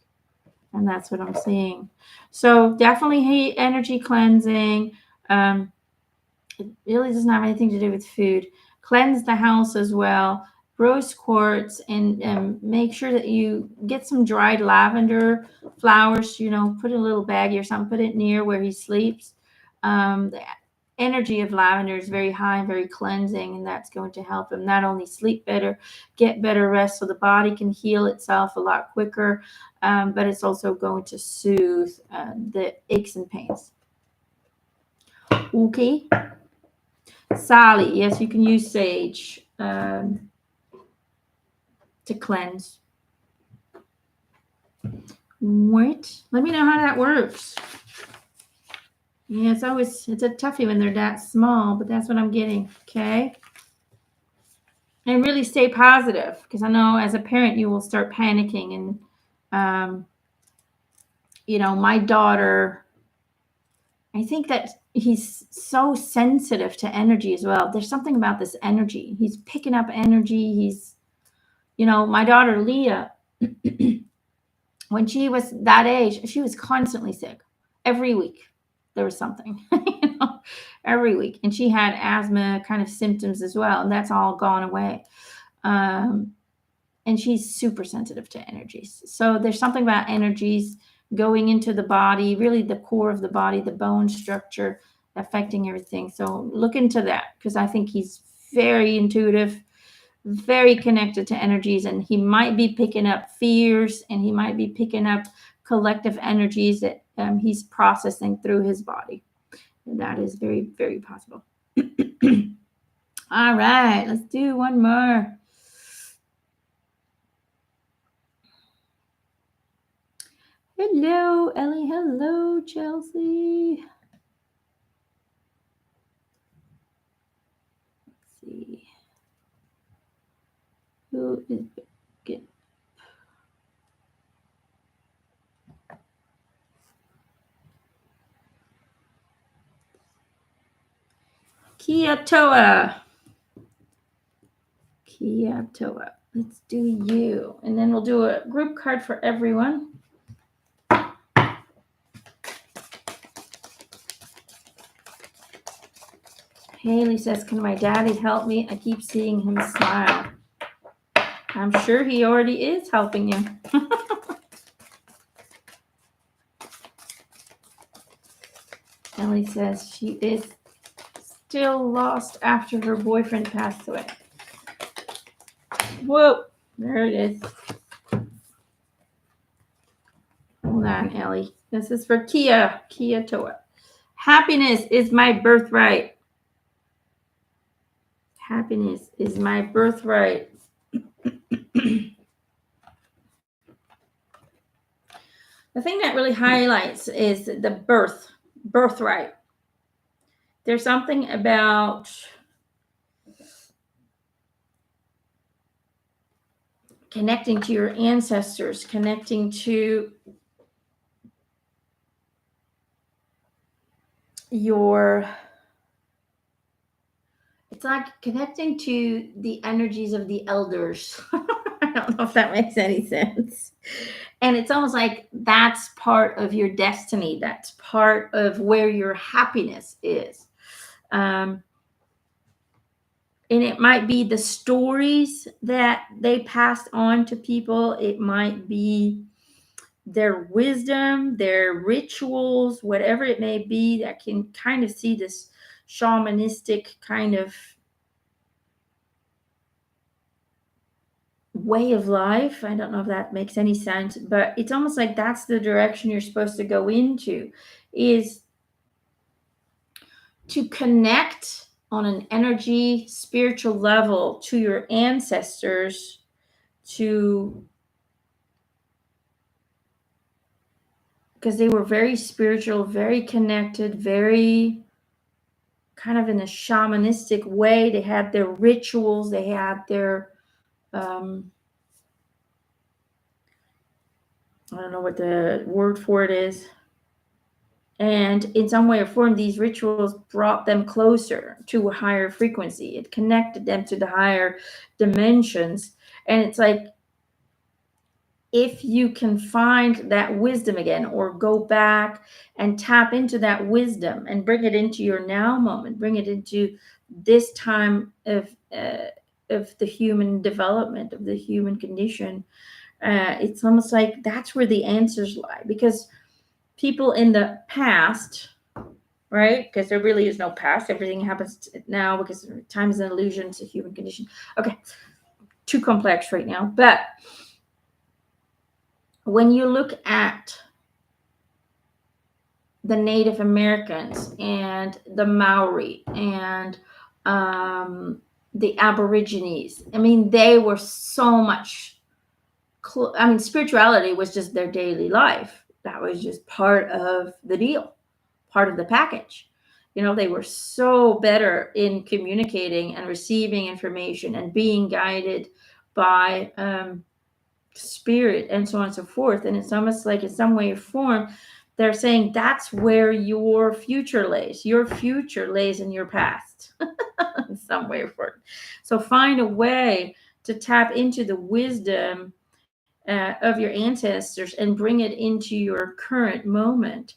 And that's what I'm seeing. So definitely energy cleansing. It really doesn't have anything to do with food. Cleanse the house as well. Rose quartz, and make sure that you get some dried lavender flowers, put in a little baggie or something, put it near where he sleeps. The energy of lavender is very high and very cleansing, and that's going to help him not only sleep better, get better rest so the body can heal itself a lot quicker, but it's also going to soothe the aches and pains. Okay. Sally, yes, you can use sage to cleanse. What? Let me know how that works. Yeah, it's a toughie when they're that small, but that's what I'm getting. Okay. And really stay positive, because I know as a parent you will start panicking. And my daughter, I think that he's so sensitive to energy as well. There's something about this energy. He's picking up energy. My daughter Leah, when she was that age, she was constantly sick. Every week there was something, every week. And she had asthma kind of symptoms as well. And that's all gone away. And she's super sensitive to energies. So there's something about energies going into the body, really the core of the body, the bone structure, affecting everything. So look into that, because I think he's very intuitive, very connected to energies, and he might be picking up fears, and he might be picking up collective energies that he's processing through his body. And that is very, very possible. All right, let's do one more. Hello, Ellie. Hello, Chelsea. Let's see. Who is good? Kiatoa. Let's do you. And then we'll do a group card for everyone. Haley says, can my daddy help me? I keep seeing him smile. I'm sure he already is helping you. Ellie says she is still lost after her boyfriend passed away. Whoa, there it is. Hold on, Ellie. This is for Kiatoa. Happiness is my birthright. Happiness is my birthright. The thing that really highlights is the birthright. There's something about connecting to your ancestors, connecting to it's like connecting to the energies of the elders. I don't know if that makes any sense. And it's almost like that's part of your destiny. That's part of where your happiness is. And it might be the stories that they passed on to people. It might be their wisdom, their rituals, whatever it may be, that can kind of see this shamanistic kind of way of life. I don't know if that makes any sense, but it's almost like that's the direction you're supposed to go into, is to connect on an energy, spiritual level to your ancestors, because they were very spiritual, very connected, very kind of in a shamanistic way. They had their rituals, they had their I don't know what the word for it is. And in some way or form, these rituals brought them closer to a higher frequency. It connected them to the higher dimensions. And it's like, if you can find that wisdom again, or go back and tap into that wisdom and bring it into your now moment, bring it into this time of the human development, of the human condition, it's almost like that's where the answers lie. Because people in the past, right? Because there really is no past. Everything happens now, because time is an illusion. It's a human condition. Okay, too complex right now. But when you look at the Native Americans and the Maori and the Aborigines, I mean, they were so much. I mean, spirituality was just their daily life. That was just part of the deal, part of the package. You know, they were so better in communicating and receiving information and being guided by spirit and so on and so forth. And it's almost like, in some way or form, they're saying that's where your future lays. Your future lays in your past, in some way or form. So find a way to tap into the wisdom of your ancestors and bring it into your current moment,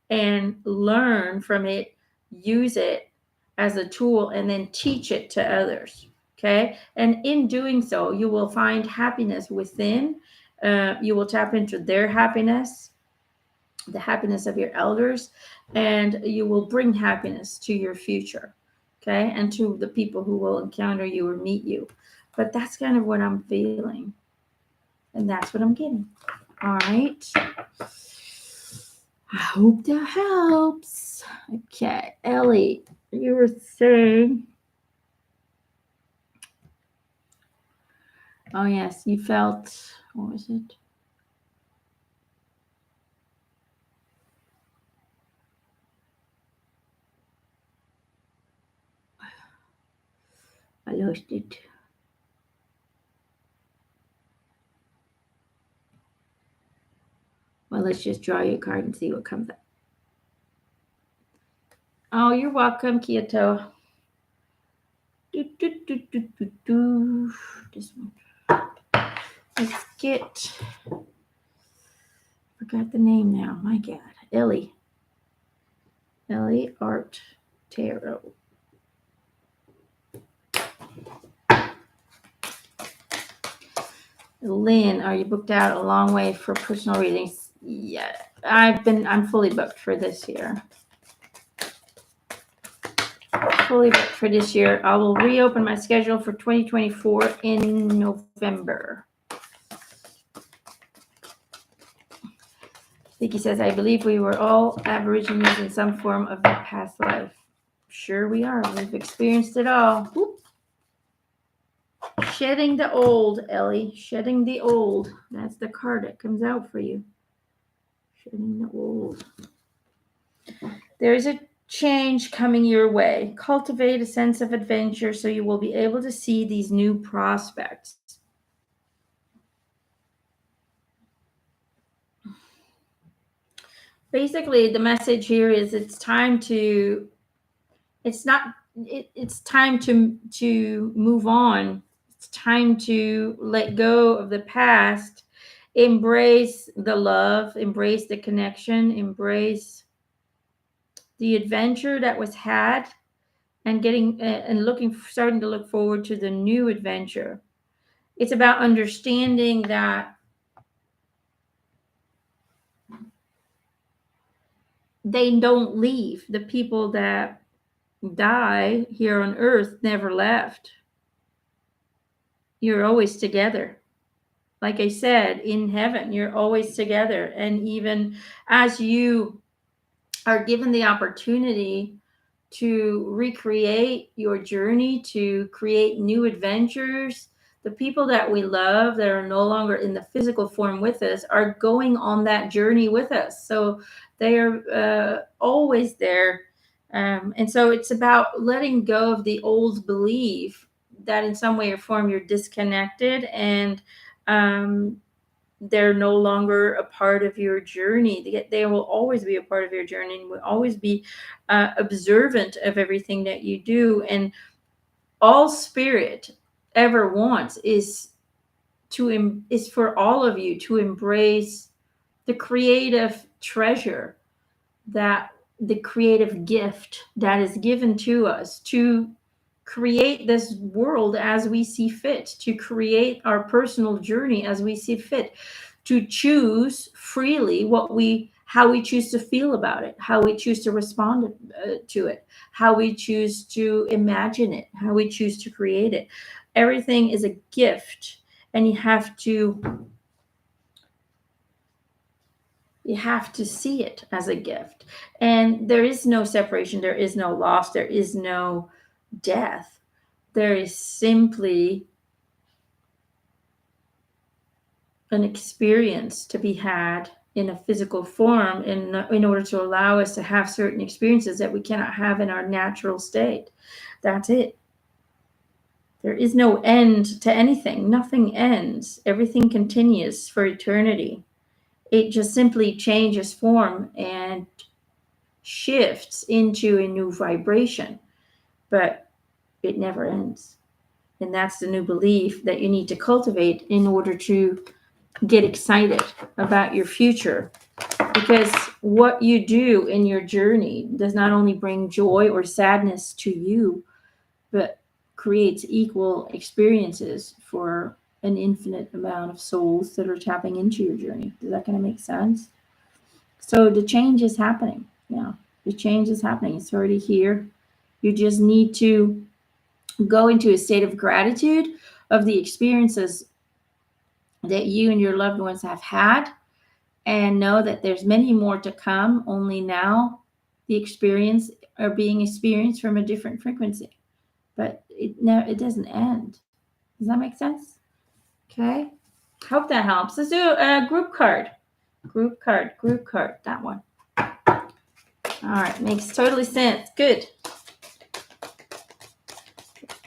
and learn from it, use it as a tool, and then teach it to others. Okay. And in doing so, you will find happiness within. You will tap into their happiness, the happiness of your elders, and you will bring happiness to your future. Okay. And to the people who will encounter you or meet you. But that's kind of what I'm feeling. And that's what I'm getting. All right. I hope that helps. Okay. Ellie, you were saying. Oh, yes. You felt. What was it? I lost it. Well, let's just draw you a card and see what comes up. Oh, you're welcome, Kyoto. This one. Let's get. Forgot the name now. My God. Ellie Art Tarot. Lynn, are you booked out a long way for personal readings? Yeah, I'm fully booked for this year. Fully booked for this year. I will reopen my schedule for 2024 in November. Vicky says, I believe we were all Aborigines in some form of a past life. Sure we are. We've experienced it all. Whoop. Shedding the old, Ellie. Shedding the old. That's the card that comes out for you. Shedding the old. There is a change coming your way. Cultivate a sense of adventure so you will be able to see these new prospects. Basically, the message here is it's time to move on. It's time to let go of the past Embrace the love, embrace the connection, embrace the adventure that was had, and starting to look forward to the new adventure. It's about understanding that they don't leave. The people that die here on earth never left. You're always together. Like I said, in heaven, you're always together. And even as you are given the opportunity to recreate your journey, to create new adventures, the people that we love that are no longer in the physical form with us are going on that journey with us. So they are always there. And so it's about letting go of the old belief that in some way or form you're disconnected, and they're no longer a part of your journey. They will always be a part of your journey, and will always be observant of everything that you do. And all spirit ever wants is for all of you to embrace the creative treasure, that the creative gift that is given to us to create this world as we see fit, to create our personal journey as we see fit, to choose freely how we choose to feel about it, how we choose to respond to it, how we choose to imagine it, how we choose to create it. Everything is a gift, and you have to see it as a gift. And there is no separation, there is no loss, there is no death. There is simply an experience to be had in a physical form in order to allow us to have certain experiences that we cannot have in our natural state. That's it. There is no end to anything. Nothing ends. Everything continues for eternity. It just simply changes form and shifts into a new vibration, but it never ends. And that's the new belief that you need to cultivate in order to get excited about your future. Because what you do in your journey does not only bring joy or sadness to you, but creates equal experiences for an infinite amount of souls that are tapping into your journey. Does that kind of make sense? So the change is happening. Yeah, the change is happening. It's already here. You just need to go into a state of gratitude of the experiences that you and your loved ones have had, and know that there's many more to come. Only now the experience are being experienced from a different frequency, but it doesn't end. Does that make sense? Okay, hope that helps. Let's do a group card. Group card, that one. All right, makes totally sense. Good.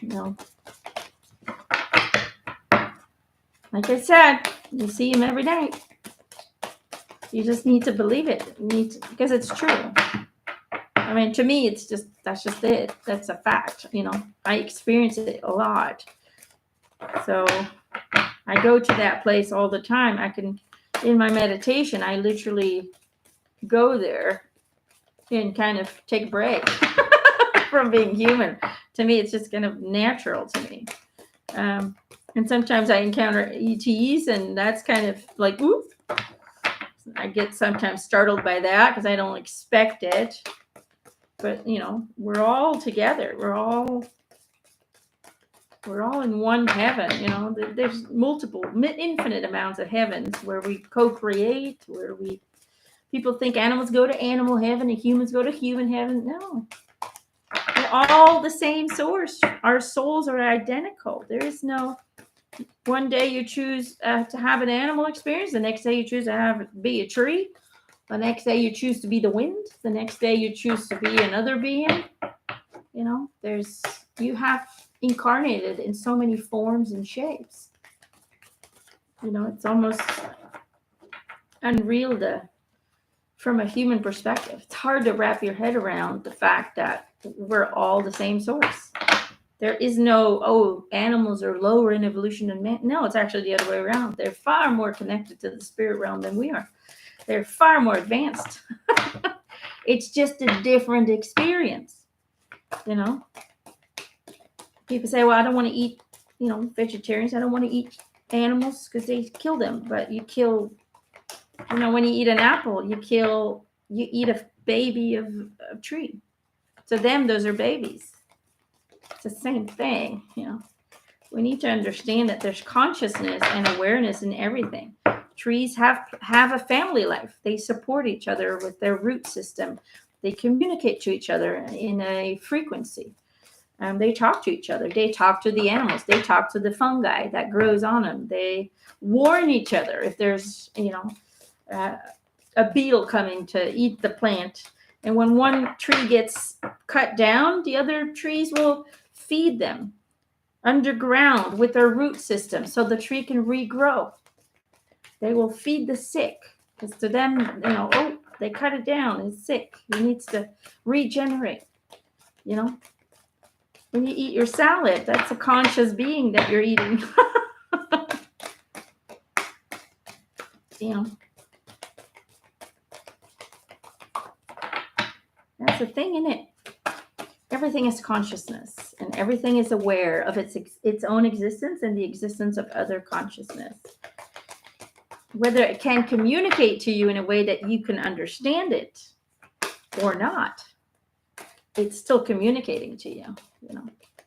No. Like I said, you see him every day. You just need to believe it. Because it's true. I mean, to me, that's just it. That's a fact. I experience it a lot. So I go to that place all the time. In my meditation, I literally go there and kind of take a break from being human. To me, it's just kind of natural to me. And sometimes I encounter ETs, and that's kind of like, ooh. I get sometimes startled by that because I don't expect it. But, we're all together. We're all in one heaven. There's multiple, infinite amounts of heavens where we co-create, people think animals go to animal heaven and humans go to human heaven. No. We're all the same source. Our souls are identical. There is no, one day you choose to have an animal experience. The next day you choose to be a tree. The next day you choose to be the wind. The next day you choose to be another being. You have incarnated in so many forms and shapes. It's almost unreal from a human perspective. It's hard to wrap your head around the fact that we're all the same source. There is no, oh, animals are lower in evolution than man. No, it's actually the other way around. They're far more connected to the spirit realm than we are. They're far more advanced. It's just a different experience, you know. People say, well, I don't want to eat, vegetarians. I don't want to eat animals because they kill them. But you kill, when you eat an apple, you eat a baby of a tree. To them, those are babies. It's the same thing, We need to understand that there's consciousness and awareness in everything. Trees have a family life. They support each other with their root system. They communicate to each other in a frequency. They talk to each other. They talk to the animals. They talk to the fungi that grows on them. They warn each other if there's, a beetle coming to eat the plant. And when one tree gets cut down, the other trees will feed them underground with their root system so the tree can regrow. They will feed the sick because to them, oh, they cut it down. It's sick. It needs to regenerate. When you eat your salad, that's a conscious being that you're eating. That's the thing in it. Everything is consciousness, and everything is aware of its own existence and the existence of other consciousness. Whether it can communicate to you in a way that you can understand it or not, it's still communicating to you.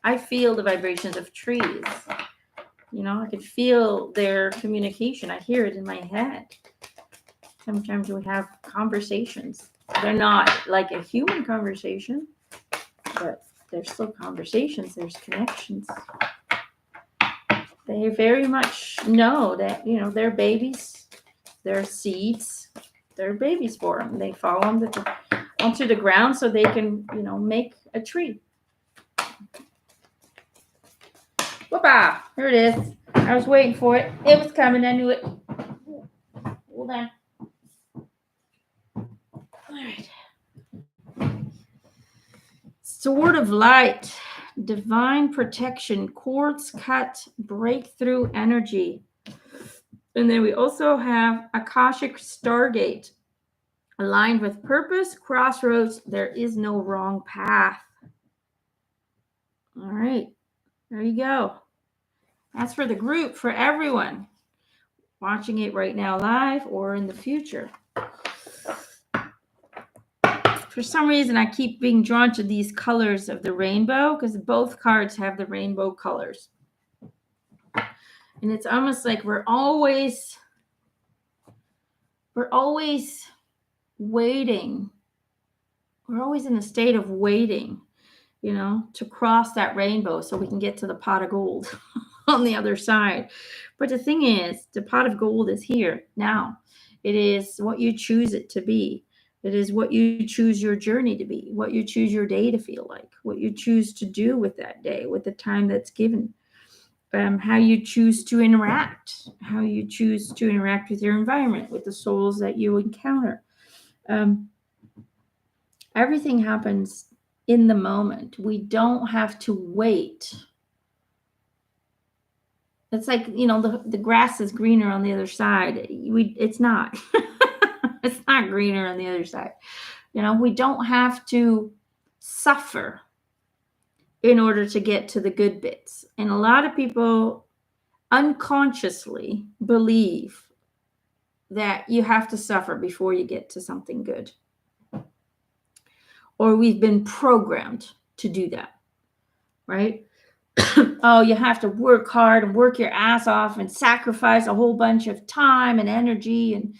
I feel the vibrations of trees. I can feel their communication. I hear it in my head. Sometimes we have conversations. They're not like a human conversation, but there's still conversations. There's connections. They very much know that, they're babies. They're seeds. They're babies for them. They fall onto the ground so they can, make a tree. Whoopah! Here it is. I was waiting for it. It was coming. I knew it. Hold on. All right. Sword of Light, divine protection, quartz cut, breakthrough energy. And then we also have Akashic Stargate, aligned with purpose, crossroads, there is no wrong path. All right, there you go. That's for the group, for everyone watching it right now live or in the future. For some reason, I keep being drawn to these colors of the rainbow because both cards have the rainbow colors. And it's almost like we're always waiting. We're always in a state of waiting, to cross that rainbow so we can get to the pot of gold on the other side. But the thing is, the pot of gold is here now. It is what you choose it to be. It is what you choose your journey to be, what you choose your day to feel like, what you choose to do with that day, with the time that's given, how you choose to interact, with your environment, with the souls that you encounter. Everything happens in the moment. We don't have to wait. It's like, the grass is greener on the other side. It's not. It's not greener on the other side. We don't have to suffer in order to get to the good bits. And a lot of people unconsciously believe that you have to suffer before you get to something good. Or we've been programmed to do that, right? Oh, you have to work hard and work your ass off and sacrifice a whole bunch of time and energy and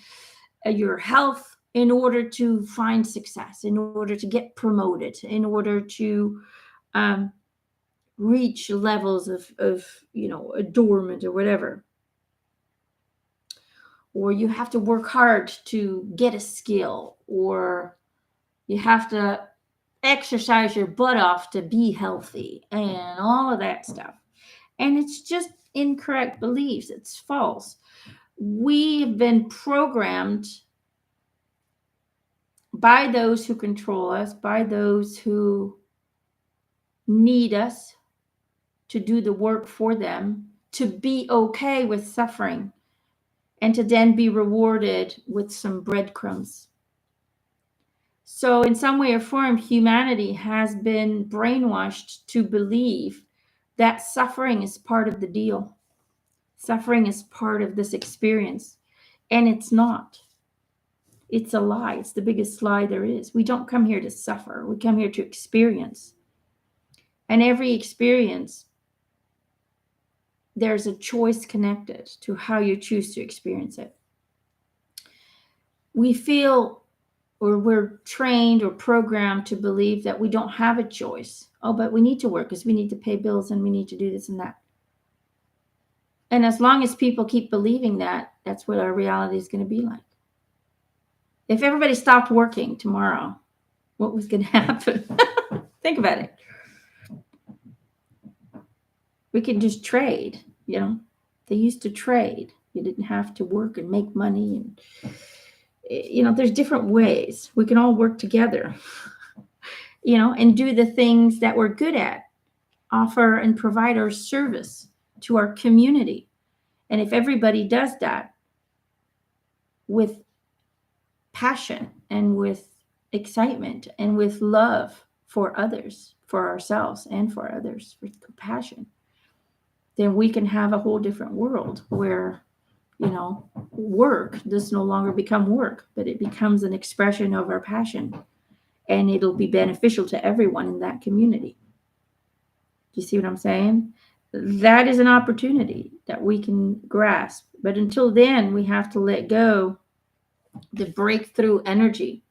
your health in order to find success, in order to get promoted, in order to reach levels of adornment or whatever. Or you have to work hard to get a skill, or you have to exercise your butt off to be healthy and all of that stuff. And it's just incorrect beliefs. It's false. We've been programmed by those who control us, by those who need us, to do the work for them, to be okay with suffering, and to then be rewarded with some breadcrumbs. So in some way or form, humanity has been brainwashed to believe that suffering is part of the deal. Suffering is part of this experience. And it's not. It's a lie. It's the biggest lie there is. We don't come here to suffer. We come here to experience. And every experience, there's a choice connected to how you choose to experience it. We feel, or we're trained or programmed to believe that we don't have a choice. Oh, but we need to work because we need to pay bills and we need to do this and that. And as long as people keep believing that, that's what our reality is going to be like. If everybody stopped working tomorrow, what was going to happen? Think about it. We could just trade, you know. They used to trade. You didn't have to work and make money. And, you know, there's different ways. We can all work together, you know, and do the things that we're good at, offer and provide our service to our community. And if everybody does that with passion and with excitement and with love for others, for ourselves and for others, with compassion, then we can have a whole different world where, you know, work does no longer become work, but it becomes an expression of our passion, and it'll be beneficial to everyone in that community. Do you see what I'm saying? That is an opportunity that we can grasp. But until then, we have to let go. The breakthrough energy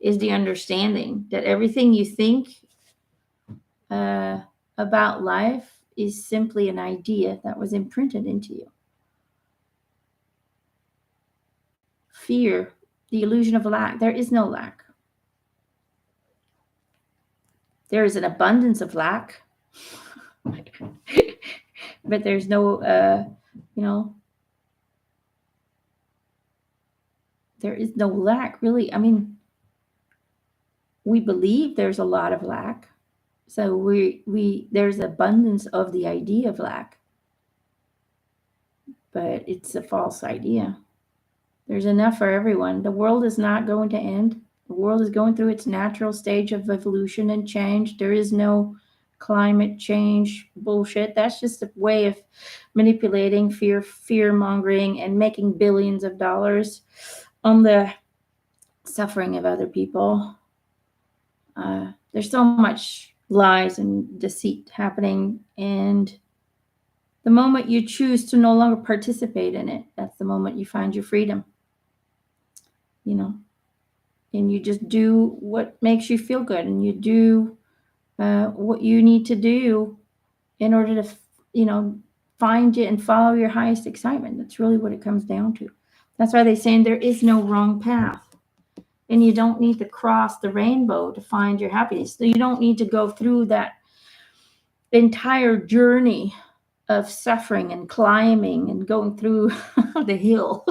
is the understanding that everything you think about life is simply an idea that was imprinted into you. Fear, the illusion of lack. There is no lack. There is an abundance of lack. But there's no, you know, there is no lack, really. I mean, we believe there's a lot of lack. So there's abundance of the idea of lack. But it's a false idea. There's enough for everyone. The world is not going to end. The world is going through its natural stage of evolution and change. There is no climate change bullshit. That's just a way of manipulating, fear-mongering, and making billions of dollars on the suffering of other people. There's so much lies and deceit happening, and the moment you choose to no longer participate in it, that's the moment you find your freedom. You know, and you just do what makes you feel good, and you do what you need to do in order to, you know, find it and follow your highest excitement. That's really what it comes down to. That's why they're saying there is no wrong path. And you don't need to cross the rainbow to find your happiness. So you don't need to go through that entire journey of suffering and climbing and going through the hill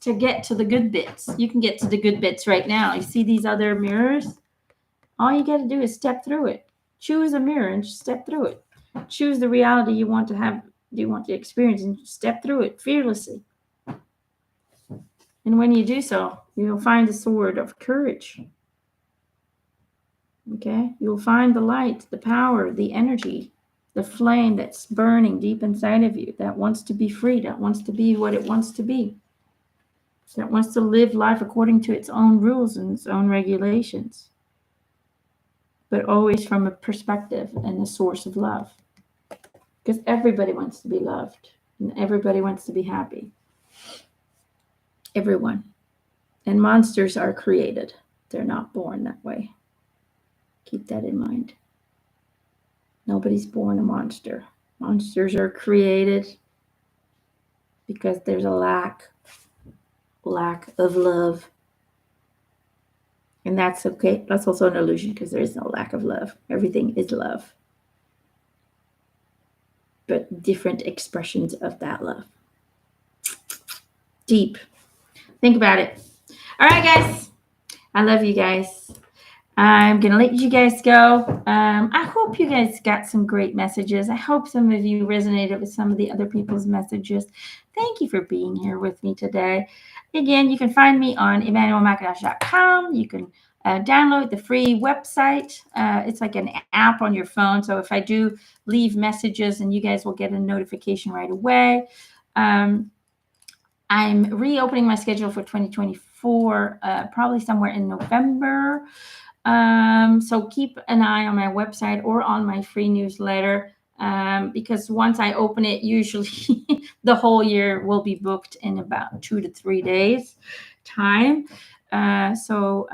to get to the good bits. You can get to the good bits right now. You see these other mirrors? All you got to do is step through it. Choose a mirror and step through it. Choose the reality you want to have, you want to experience, and step through it fearlessly. And when you do so, you'll find the sword of courage. Okay? You'll find the light, the power, the energy, the flame that's burning deep inside of you, that wants to be free, that wants to be what it wants to be, that wants to live life according to its own rules and its own regulations, but always from a perspective and a source of love. Because everybody wants to be loved, and everybody wants to be happy. Everyone. And monsters are created. They're not born that way. Keep that in mind. Nobody's born a monster. Monsters are created because there's a lack of love. And that's okay. That's also an illusion, because there is no lack of love. Everything is love. But different expressions of that love. Deep. Think about it. All right, guys. I love you guys. I'm going to let you guys go. I hope you guys got some great messages. I hope some of you resonated with some of the other people's messages. Thank you for being here with me today. Again, you can find me on EmanuelleMcIntosh.com. You can download the free website. It's like an app on your phone. So if I do leave messages, and you guys will get a notification right away. I'm reopening my schedule for 2024, probably somewhere in November. So keep an eye on my website or on my free newsletter, because once I open it, usually the whole year will be booked in about 2 to 3 days time. So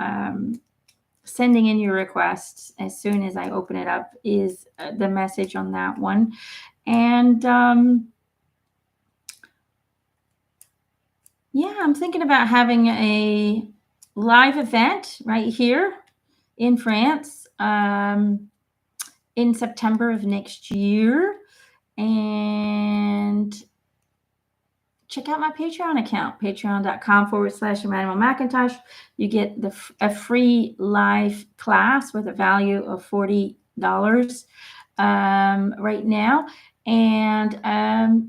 sending in your requests as soon as I open it up is the message on that one. And yeah, I'm thinking about having a live event right here in France in September of next year. And check out my Patreon account, patreon.com/Emanuelle McIntosh. You get a free live class with a value of $40 right now. And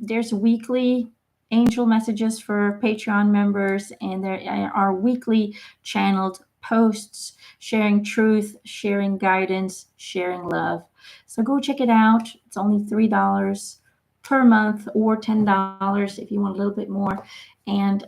there's weekly angel messages for Patreon members, and there are weekly channeled posts sharing truth, sharing guidance, sharing love. So go check it out. It's only $3 per month, or $10 if you want a little bit more. And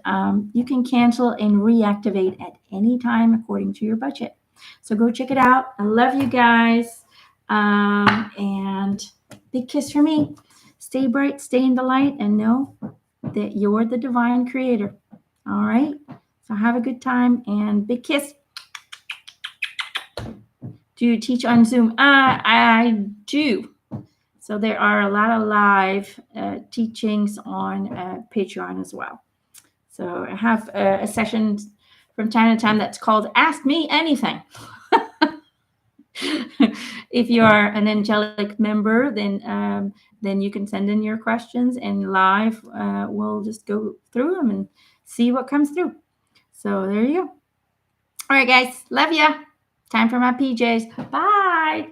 you can cancel and reactivate at any time according to your budget. So go check it out. I love you guys. And big kiss for me. Stay bright, stay in the light, and know that you're the divine creator. All right. So have a good time, and big kiss. Do you teach on Zoom? I do. So there are a lot of live teachings on Patreon as well. So I have a session from time to time that's called Ask Me Anything. If you are an angelic member, then you can send in your questions, and live we'll just go through them and see what comes through. So there you go. All right, guys. Love ya. Time for my PJs. Bye.